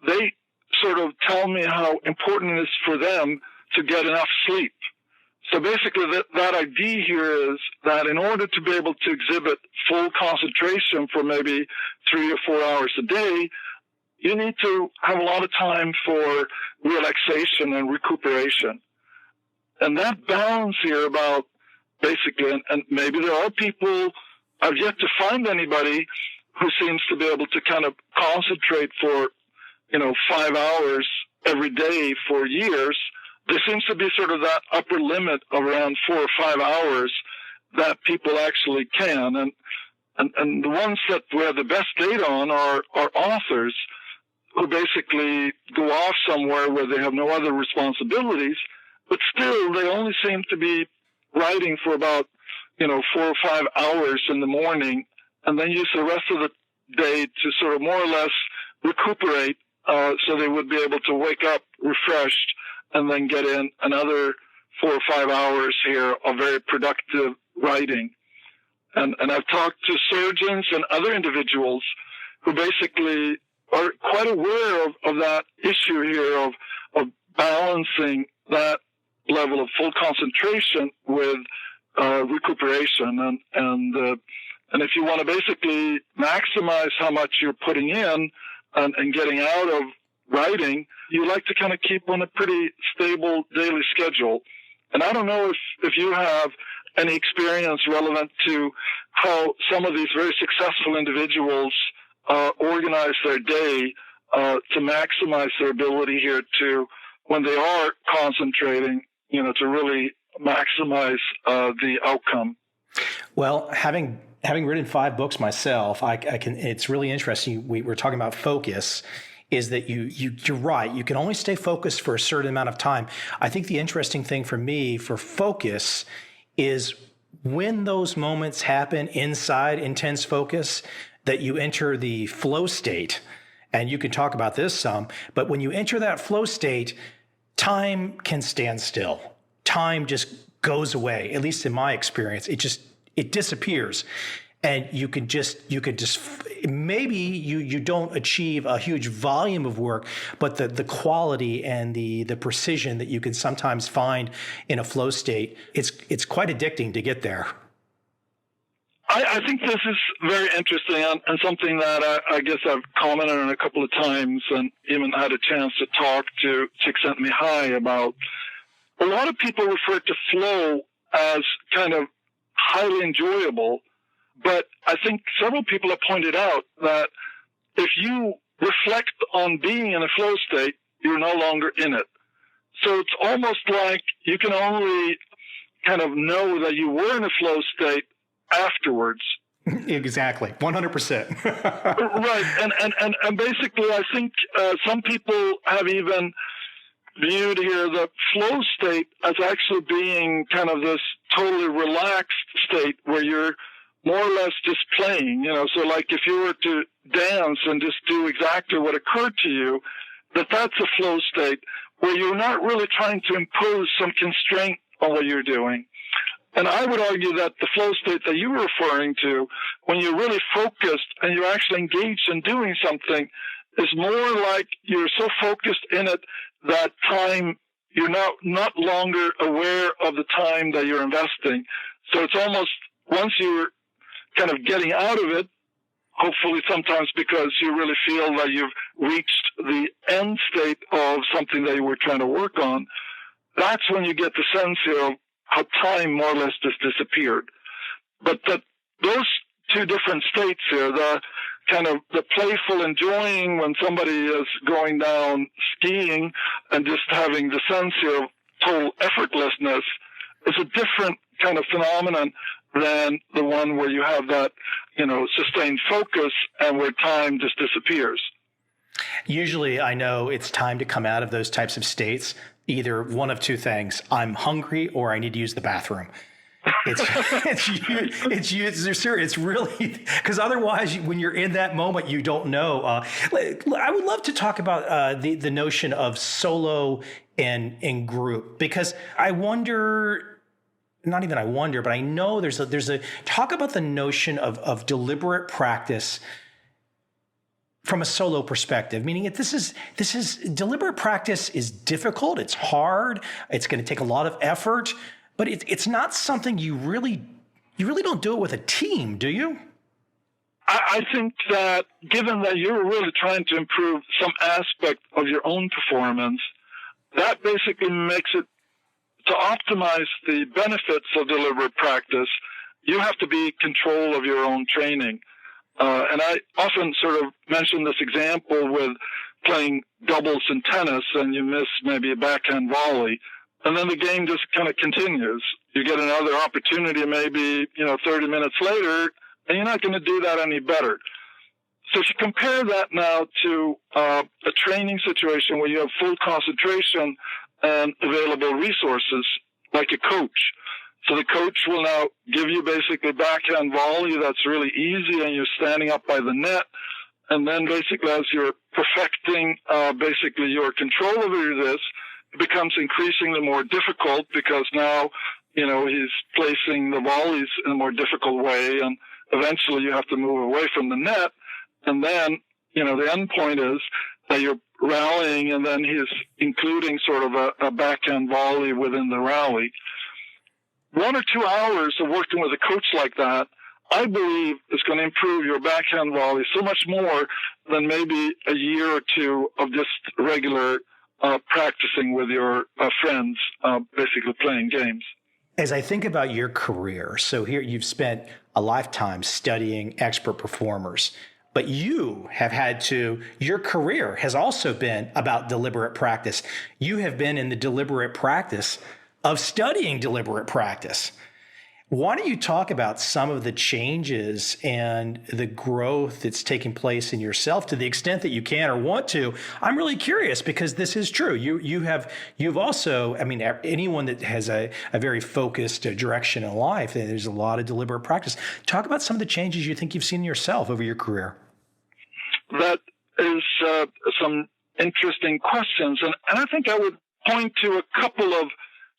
they sort of tell me how important it is for them to get enough sleep. So basically that idea here is that in order to be able to exhibit full concentration for maybe 3 or 4 hours a day, you need to have a lot of time for relaxation and recuperation. And that balance here about basically, and maybe there are people, I've yet to find anybody who seems to be able to kind of concentrate for, 5 hours every day for years. There seems to be sort of that upper limit of around 4 or 5 hours that people actually can. And the ones that we have the best data on are authors who basically go off somewhere where they have no other responsibilities, but still they only seem to be writing for about, 4 or 5 hours in the morning, and then use the rest of the day to sort of more or less recuperate, so they would be able to wake up refreshed and then get in another 4 or 5 hours here of very productive writing. And I've talked to surgeons and other individuals who basically are quite aware of that issue here of balancing that level of full concentration with recuperation. And if you want to basically maximize how much you're putting in and getting out of writing, you like to kind of keep on a pretty stable daily schedule. And I don't know if you have any experience relevant to how some of these very successful individuals organize their day to maximize their ability here to, when they are concentrating, to really maximize the outcome. Well, having written 5 books myself, I can. It's really interesting. We're talking about focus. Is that you're right. You can only stay focused for a certain amount of time. I think the interesting thing for me for focus is when those moments happen inside intense focus, that you enter the flow state. And you can talk about this some, but when you enter that flow state, time can stand still. Time just goes away. At least in my experience, it disappears. And you could just maybe you don't achieve a huge volume of work, but the quality and the precision that you can sometimes find in a flow state, it's quite addicting to get there. I think this is very interesting and something that I guess I've commented on a couple of times and even had a chance to talk to Csikszentmihalyi about. A lot of people refer to flow as kind of highly enjoyable, but I think several people have pointed out that if you reflect on being in a flow state, you're no longer in it. So it's almost like you can only kind of know that you were in a flow state afterwards. Exactly. 100%. Right. And basically, I think some people have even viewed here the flow state as actually being kind of this totally relaxed state where you're more or less just playing, so like if you were to dance and just do exactly what occurred to you, that's a flow state where you're not really trying to impose some constraint on what you're doing. And I would argue that the flow state that you were referring to, when you're really focused and you're actually engaged in doing something, is more like you're so focused in it that time, you're not longer aware of the time that you're investing. So it's almost, once you're kind of getting out of it, hopefully sometimes because you really feel that you've reached the end state of something that you were trying to work on, that's when you get the sense of how time more or less just disappeared. But those two different states here, the kind of the playful enjoying when somebody is going down skiing and just having the sense of total effortlessness, is a different kind of phenomenon than the one where you have that, sustained focus and where time just disappears. Usually I know it's time to come out of those types of states. Either one of two things: I'm hungry or I need to use the bathroom. It's really, because otherwise when you're in that moment, you don't know. I would love to talk about the notion of solo and group, because I wonder, not even I wonder, but I know there's a talk about the notion of deliberate practice from a solo perspective, meaning that this is deliberate practice is difficult. It's hard. It's going to take a lot of effort, but it's not something you really don't do it with a team, do you? I think that given that you're really trying to improve some aspect of your own performance, that basically makes it, to optimize the benefits of deliberate practice, you have to be in control of your own training. And I often sort of mention this example with playing doubles in tennis and you miss maybe a backhand volley, and then the game just kind of continues. You get another opportunity maybe, 30 minutes later, and you're not going to do that any better. So if you compare that now to a training situation where you have full concentration and available resources, like a coach. So the coach will now give you basically backhand volley that's really easy and you're standing up by the net. And then basically as you're perfecting basically your control over this, it becomes increasingly more difficult because now, he's placing the volleys in a more difficult way, and eventually you have to move away from the net. And then, the end point is that you're rallying and then he's including sort of a backhand volley within the rally. 1 or 2 hours of working with a coach like that, I believe, is going to improve your backhand volley so much more than maybe a year or two of just regular practicing with your friends, basically playing games. As I think about your career, so here you've spent a lifetime studying expert performers, but you have your career has also been about deliberate practice. You have been in the deliberate practice of studying deliberate practice. Why don't you talk about some of the changes and the growth that's taking place in yourself to the extent that you can or want to? I'm really curious because this is true. You've also, I mean, anyone that has a very focused direction in life, there's a lot of deliberate practice. Talk about some of the changes you think you've seen in yourself over your career. That is some interesting questions. And I think I would point to a couple of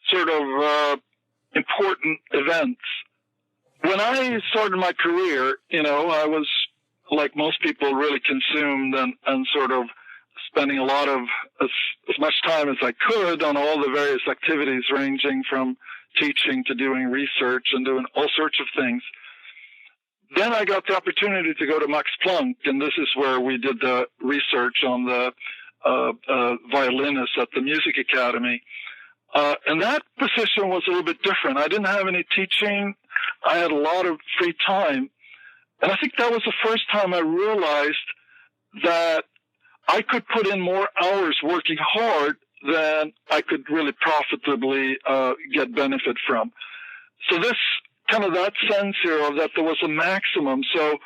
sort of important events. When I started my career, I was, like most people, really consumed and sort of spending a lot of as much time as I could on all the various activities ranging from teaching to doing research and doing all sorts of things. Then I got the opportunity to go to Max Planck, and this is where we did the research on the violinists at the Music Academy. And that position was a little bit different. I didn't have any teaching. I had a lot of free time. And I think that was the first time I realized that I could put in more hours working hard than I could really profitably get benefit from. So this kind of that sense here of that there was a maximum. So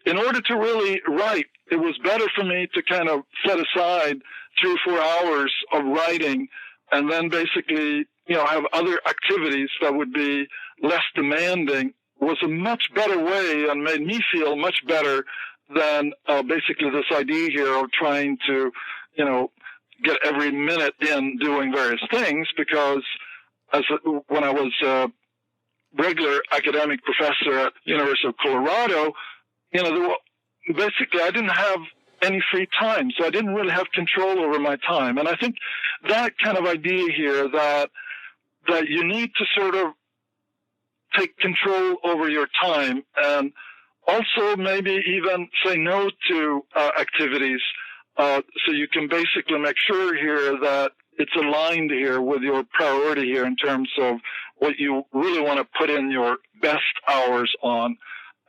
in order to really write, it was better for me to kind of set aside 3 or 4 hours of writing and then basically, have other activities that would be less demanding, was a much better way and made me feel much better than basically this idea here of trying to, get every minute in doing various things. Because when I was a regular academic professor at University of Colorado, basically I didn't have any free time. So I didn't really have control over my time. And I think that kind of idea here that you need to sort of take control over your time and also maybe even say no to activities so you can basically make sure here that it's aligned here with your priority here in terms of what you really want to put in your best hours on.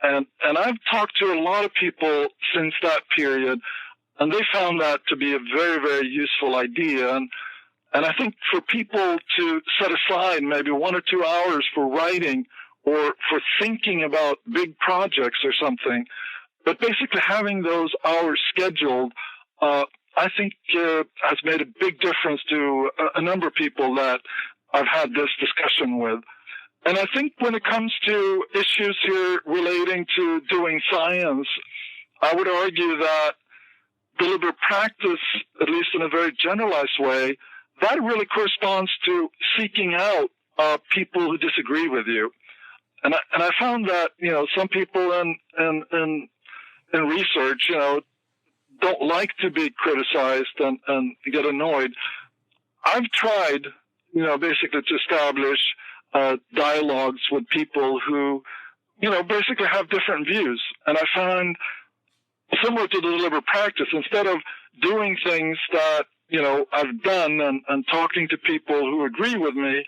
And I've talked to a lot of people since that period, and they found that to be a very, very useful idea. And I think for people to set aside maybe 1 or 2 hours for writing or for thinking about big projects or something, but basically having those hours scheduled, I think has made a big difference to a number of people that I've had this discussion with. And I think when it comes to issues here relating to doing science, I would argue that deliberate practice, at least in a very generalized way, that really corresponds to seeking out people who disagree with you. And I found that, some people in research, don't like to be criticized and get annoyed. I've tried, basically to establish dialogues with people who, basically have different views. And I find, similar to the deliberate practice, instead of doing things that, I've done and talking to people who agree with me,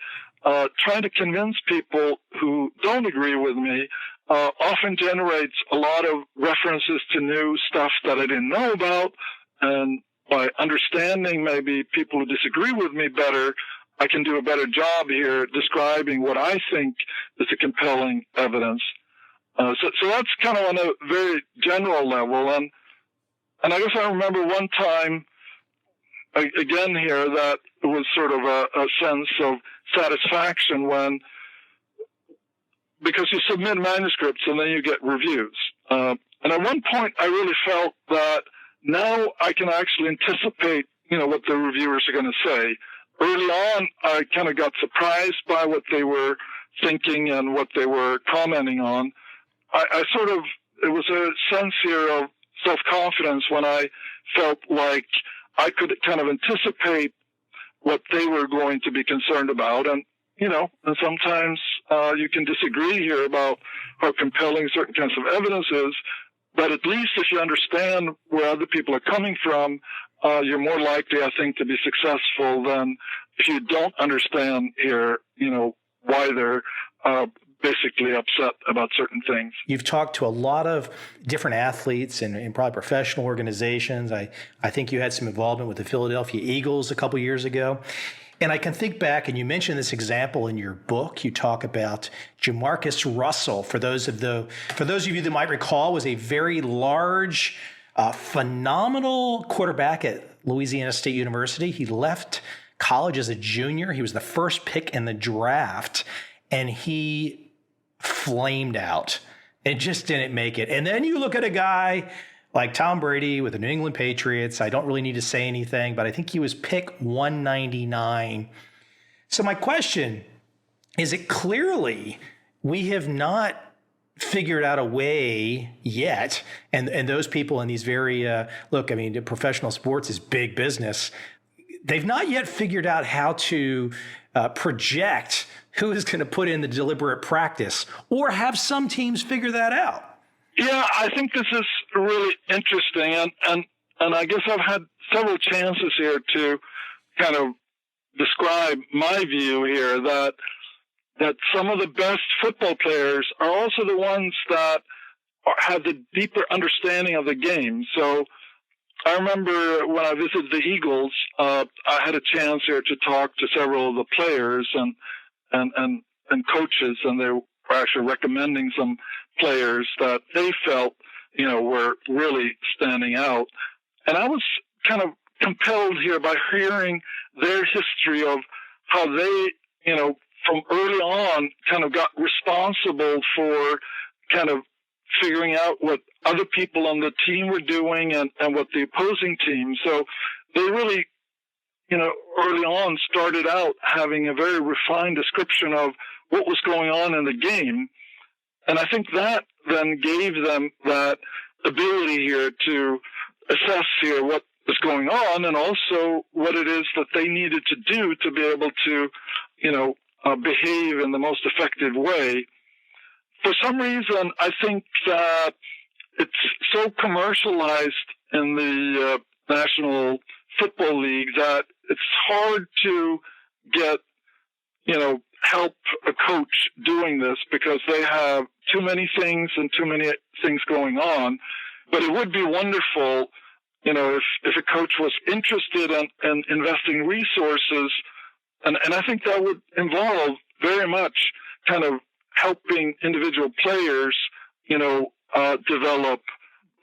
trying to convince people who don't agree with me often generates a lot of references to new stuff that I didn't know about. And by understanding maybe people who disagree with me better, I can do a better job here describing what I think is a compelling evidence. So that's kind of on a very general level. And I guess I remember one time, again here, that it was sort of a sense of satisfaction because you submit manuscripts and then you get reviews. And at one point I really felt that now I can actually anticipate, what the reviewers are going to say. Early on, I kind of got surprised by what they were thinking and what they were commenting on. It was a sense here of self-confidence when I felt like I could kind of anticipate what they were going to be concerned about. And, and sometimes you can disagree here about how compelling certain kinds of evidence is, but at least if you understand where other people are coming from, you're more likely, I think, to be successful than if you don't understand here, why they're basically upset about certain things. You've talked to a lot of different athletes and probably professional organizations. I think you had some involvement with the Philadelphia Eagles a couple years ago. And I can think back, and you mentioned this example in your book. You talk about Jamarcus Russell. For those of you that might recall, was a very large, phenomenal quarterback at Louisiana State University. He left college as a junior. He was the first pick in the draft, and he flamed out and just didn't make it. And then you look at a guy like Tom Brady with the New England Patriots. I don't really need to say anything, but I think he was pick 199. So my question is, it clearly we have not figured out a way yet, and those people in these very, professional sports is big business. They've not yet figured out how to project who is going to put in the deliberate practice, or have some teams figure that out. Yeah, I think this is really interesting, and I guess I've had several chances here to kind of describe my view here that some of the best football players are also the ones that have the deeper understanding of the game. So I remember when I visited the Eagles, I had a chance here to talk to several of the players and coaches, and they were actually recommending some players that they felt, were really standing out. And I was kind of compelled here by hearing their history of how they, from early on kind of got responsible for kind of figuring out what other people on the team were doing and what the opposing team. So they really, early on started out having a very refined description of what was going on in the game. And I think that then gave them that ability here to assess here what was going on, and also what it is that they needed to do to be able to, behave in the most effective way. For some reason, I think that it's so commercialized in the National Football League that it's hard to get, help a coach doing this, because they have too many things and too many things going on. But it would be wonderful, if a coach was interested in investing resources, and I think that would involve very much kind of helping individual players, develop.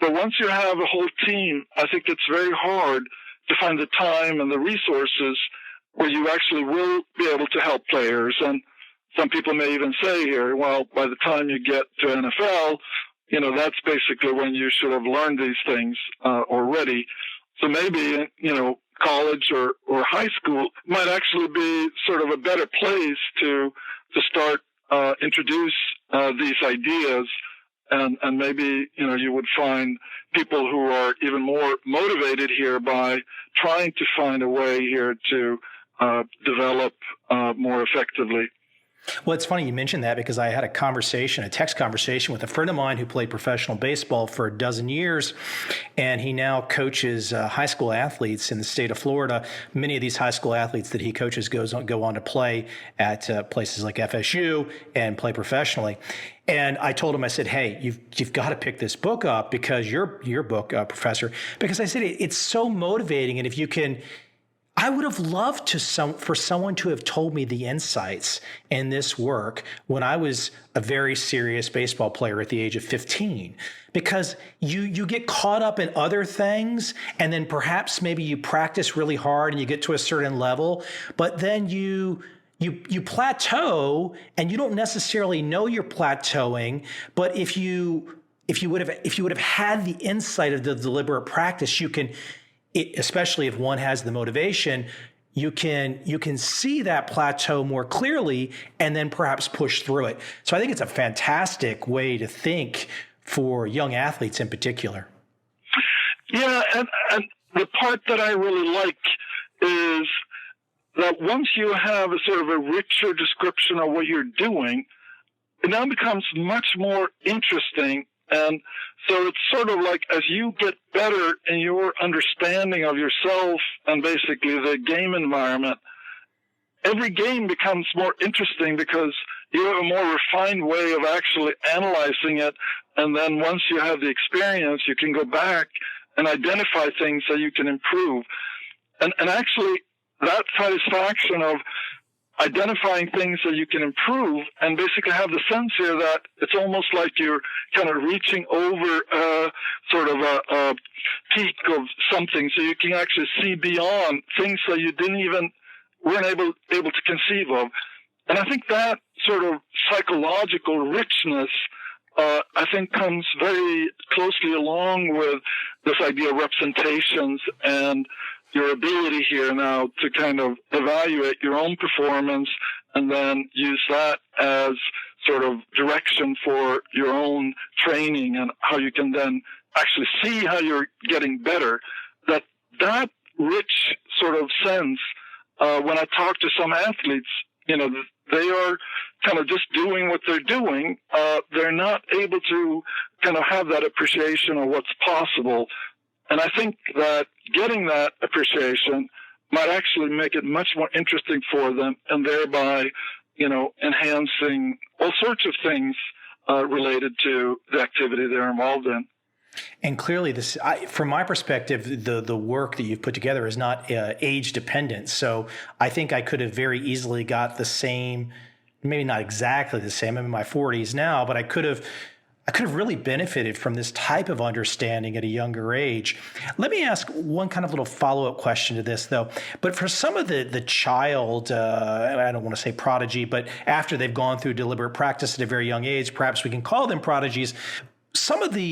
But once you have a whole team, I think it's very hard to find the time and the resources where you actually will be able to help players. And some people may even say here, well, by the time you get to NFL, that's basically when you should have learned these things already. So maybe, college or high school might actually be sort of a better place to start introduce these ideas. And maybe, you would find people who are even more motivated here by trying to find a way here to develop more effectively. Well, it's funny you mentioned that, because I had a text conversation with a friend of mine who played professional baseball for a dozen years, and he now coaches high school athletes in the state of Florida. Many of these high school athletes that he coaches go on to play at places like FSU and play professionally. And I told him, I said, hey, you've got to pick this book up, because your book, Professor, because I said it's so motivating, and if you can. I would have loved for someone to have told me the insights in this work when I was a very serious baseball player at the age of 15, because you get caught up in other things, and then perhaps maybe you practice really hard and you get to a certain level, but then you plateau, and you don't necessarily know you're plateauing. But if you would have had the insight of the deliberate practice, you can. Especially if one has the motivation, you can see that plateau more clearly, and then perhaps push through it. So I think it's a fantastic way to think for young athletes in particular. Yeah, and the part that I really like is that once you have a sort of a richer description of what you're doing, it now becomes much more interesting. And so it's sort of like, as you get better in your understanding of yourself and basically the game environment, every game becomes more interesting, because you have a more refined way of actually analyzing it. And then once you have the experience, you can go back and identify things that you can improve. And actually, that satisfaction of identifying things that you can improve, and basically have the sense here that it's almost like you're kind of reaching over sort of a peak of something, so you can actually see beyond things that you weren't able to conceive of. And I think that sort of psychological richness, I think, comes very closely along with this idea of representations and your ability here now to kind of evaluate your own performance and then use that as sort of direction for your own training and how you can then actually see how you're getting better. That rich sort of sense, when I talk to some athletes, they are kind of just doing what they're doing. They're not able to kind of have that appreciation of what's possible. And I think that getting that appreciation might actually make it much more interesting for them, and thereby, enhancing all sorts of things related to the activity they're involved in. And clearly, from my perspective, the work that you've put together is not age dependent. So I think I could have very easily got the same, maybe not exactly the same. I'm in my 40s now, but I could have really benefited from this type of understanding at a younger age. Let me ask one kind of little follow-up question to this, though. But for some of the child, I don't want to say prodigy, but after they've gone through deliberate practice at a very young age, perhaps we can call them prodigies. Some of the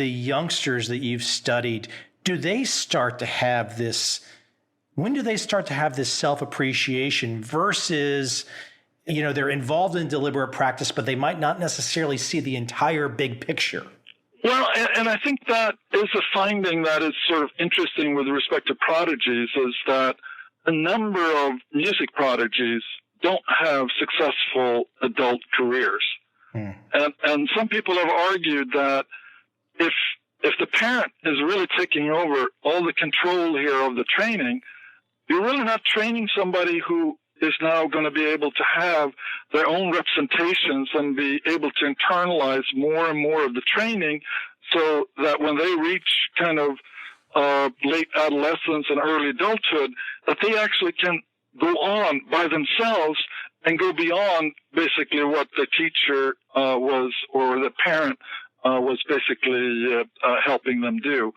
youngsters that you've studied, do they start to have this? When do they start to have this self-appreciation versus, they're involved in deliberate practice, but they might not necessarily see the entire big picture? Well, and I think that is a finding that is sort of interesting with respect to prodigies, is that a number of music prodigies don't have successful adult careers. And some people have argued that if the parent is really taking over all the control here of the training, you're really not training somebody who is now going to be able to have their own representations and be able to internalize more and more of the training, so that when they reach kind of late adolescence and early adulthood, that they actually can go on by themselves and go beyond basically what the teacher was, or the parent was basically helping them do.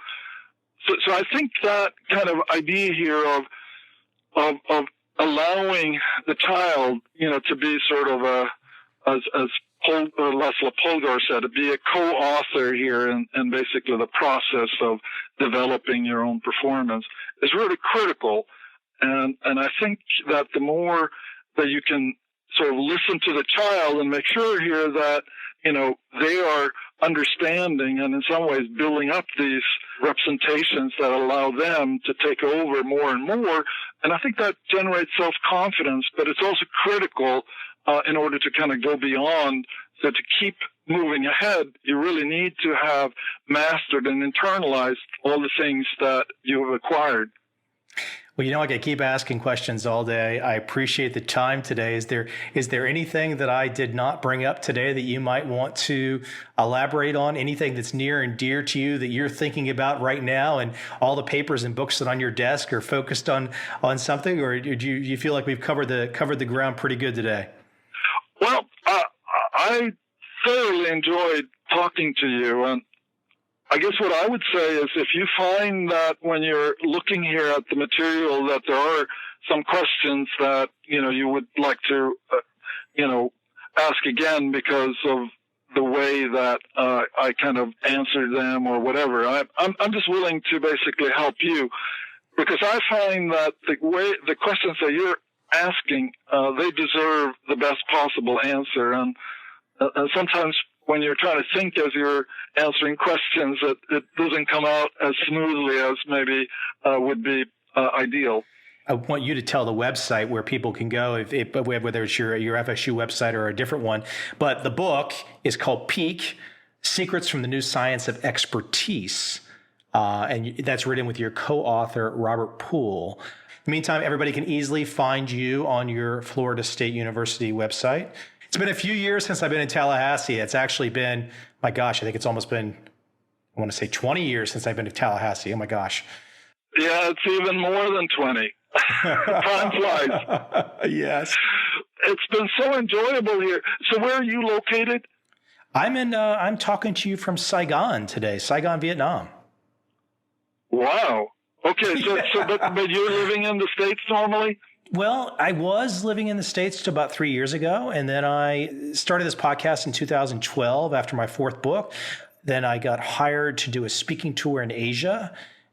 So I think that kind of idea here of allowing the child, to be sort of as Laszlo Polgar said, to be a co-author here in basically the process of developing your own performance is really critical. And I think that the more that you can sort of listen to the child and make sure here that, they are understanding and in some ways building up these representations that allow them to take over more and more. And I think that generates self-confidence, but it's also critical in order to kind of go beyond. So to keep moving ahead, you really need to have mastered and internalized all the things that you have acquired. Well, I could keep asking questions all day. I appreciate the time today. Is there anything that I did not bring up today that you might want to elaborate on? Anything that's near and dear to you that you're thinking about right now, and all the papers and books that are on your desk are focused on something, or do you feel like we've covered the ground pretty good today? Well, I thoroughly enjoyed talking to you, and I guess what I would say is, if you find that when you're looking here at the material that there are some questions that, you would like to, ask again because of the way that I kind of answered them or whatever, I'm just willing to basically help you, because I find that the questions that you're asking, they deserve the best possible answer. And sometimes when you're trying to think as you're answering questions, it doesn't come out as smoothly as maybe would be ideal. I want you to tell the website where people can go, whether it's your FSU website or a different one. But the book is called Peak: Secrets from the New Science of Expertise. And that's written with your co-author, Robert Poole. In the meantime, everybody can easily find you on your Florida State University website. It's been a few years since I've been in Tallahassee. It's actually been, my gosh, I think it's almost been, I want to say 20 years since I've been to Tallahassee. Oh my gosh. Yeah, it's even more than 20. Time flies. Yes. It's been so enjoyable here. So where are you located? I'm talking to you from Saigon today, Saigon, Vietnam. Wow. Okay, but you're living in the States normally? Well, I was living in the States till about 3 years ago, and then I started this podcast in 2012 after my fourth book. Then I got hired to do a speaking tour in Asia,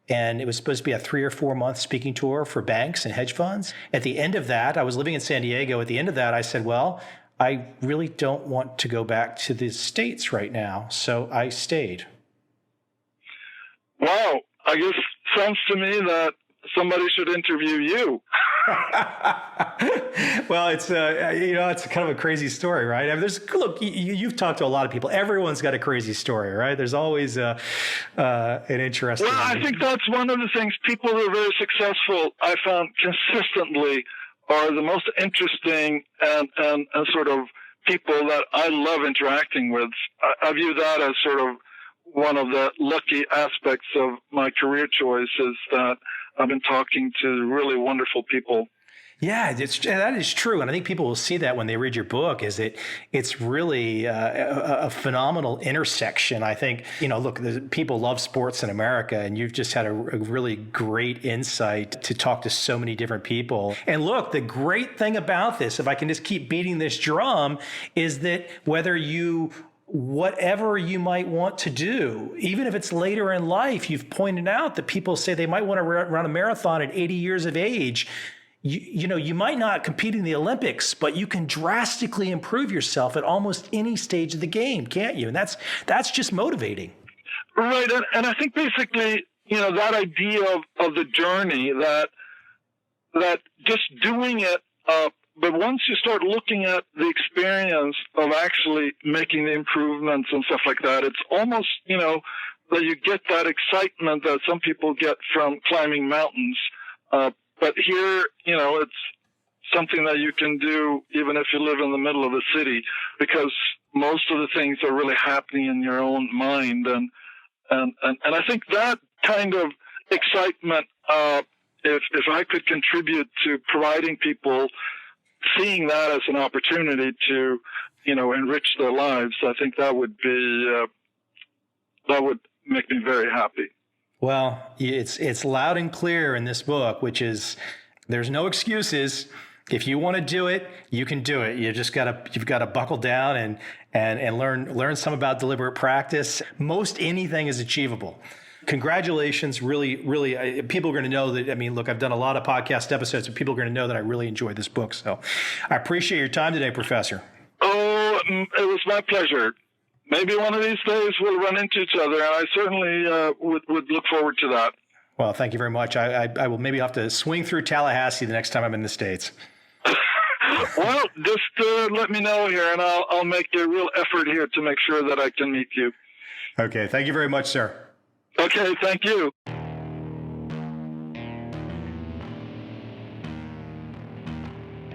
and it was supposed to be a 3 or 4 month speaking tour for banks and hedge funds. At the end of that, I was living in San Diego. At the end of that, I said, well, I really don't want to go back to the States right now, so I stayed. Wow. I guess sounds to me that somebody should interview you. Well, it's it's kind of a crazy story, right? I mean, you've talked to a lot of people. Everyone's got a crazy story, right? There's always an interesting. Well, I think that's one of the things people who are very successful, I found consistently, are the most interesting and sort of people that I love interacting with. I view that as sort of one of the lucky aspects of my career choice, is that I've been talking to really wonderful people. Yeah, that is true. And I think people will see that when they read your book, is that it's really a phenomenal intersection. I think, look, people love sports in America, and you've just had a really great insight to talk to so many different people. And look, the great thing about this, if I can just keep beating this drum, is that whatever you might want to do, even if it's later in life, you've pointed out that people say they might want to run a marathon at 80 years of age. You might not compete in the Olympics, but you can drastically improve yourself at almost any stage of the game, can't you? And that's just motivating. Right. And I think basically, that idea of the journey, that just doing it, but once you start looking at the experience of actually making the improvements and stuff like that, it's almost, that you get that excitement that some people get from climbing mountains. But here, it's something that you can do even if you live in the middle of a city, because most of the things are really happening in your own mind. And I think that kind of excitement, if I could contribute to providing people seeing that as an opportunity to, enrich their lives, I think that would make me very happy. Well, it's loud and clear in this book, which is there's no excuses. If you want to do it, you can do it. You've got to buckle down and learn some about deliberate practice. Most anything is achievable. Congratulations. Really, really, people are going to know that. I mean, look, I've done a lot of podcast episodes, and people are going to know that I really enjoyed this book. So I appreciate your time today, Professor. Oh, it was my pleasure. Maybe one of these days we'll run into each other, and I certainly would look forward to that. Well, thank you very much. I will maybe have to swing through Tallahassee the next time I'm in the States. Well, just let me know here, and I'll make a real effort here to make sure that I can meet you. Okay. Thank you very much, sir. Okay. Thank you.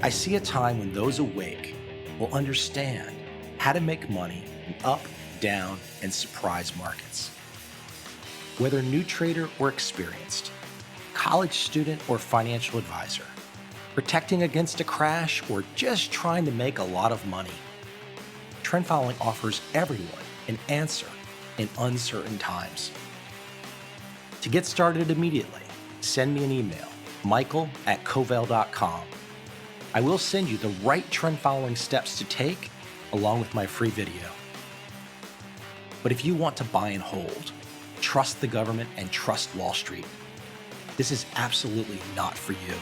I see a time when those awake will understand how to make money in up, down, and surprise markets. Whether new trader or experienced, college student or financial advisor, protecting against a crash or just trying to make a lot of money, trend following offers everyone an answer in uncertain times. To get started immediately, send me an email, michael@covel.com. I will send you the right trend following steps to take along with my free video. But if you want to buy and hold, trust the government and trust Wall Street, this is absolutely not for you.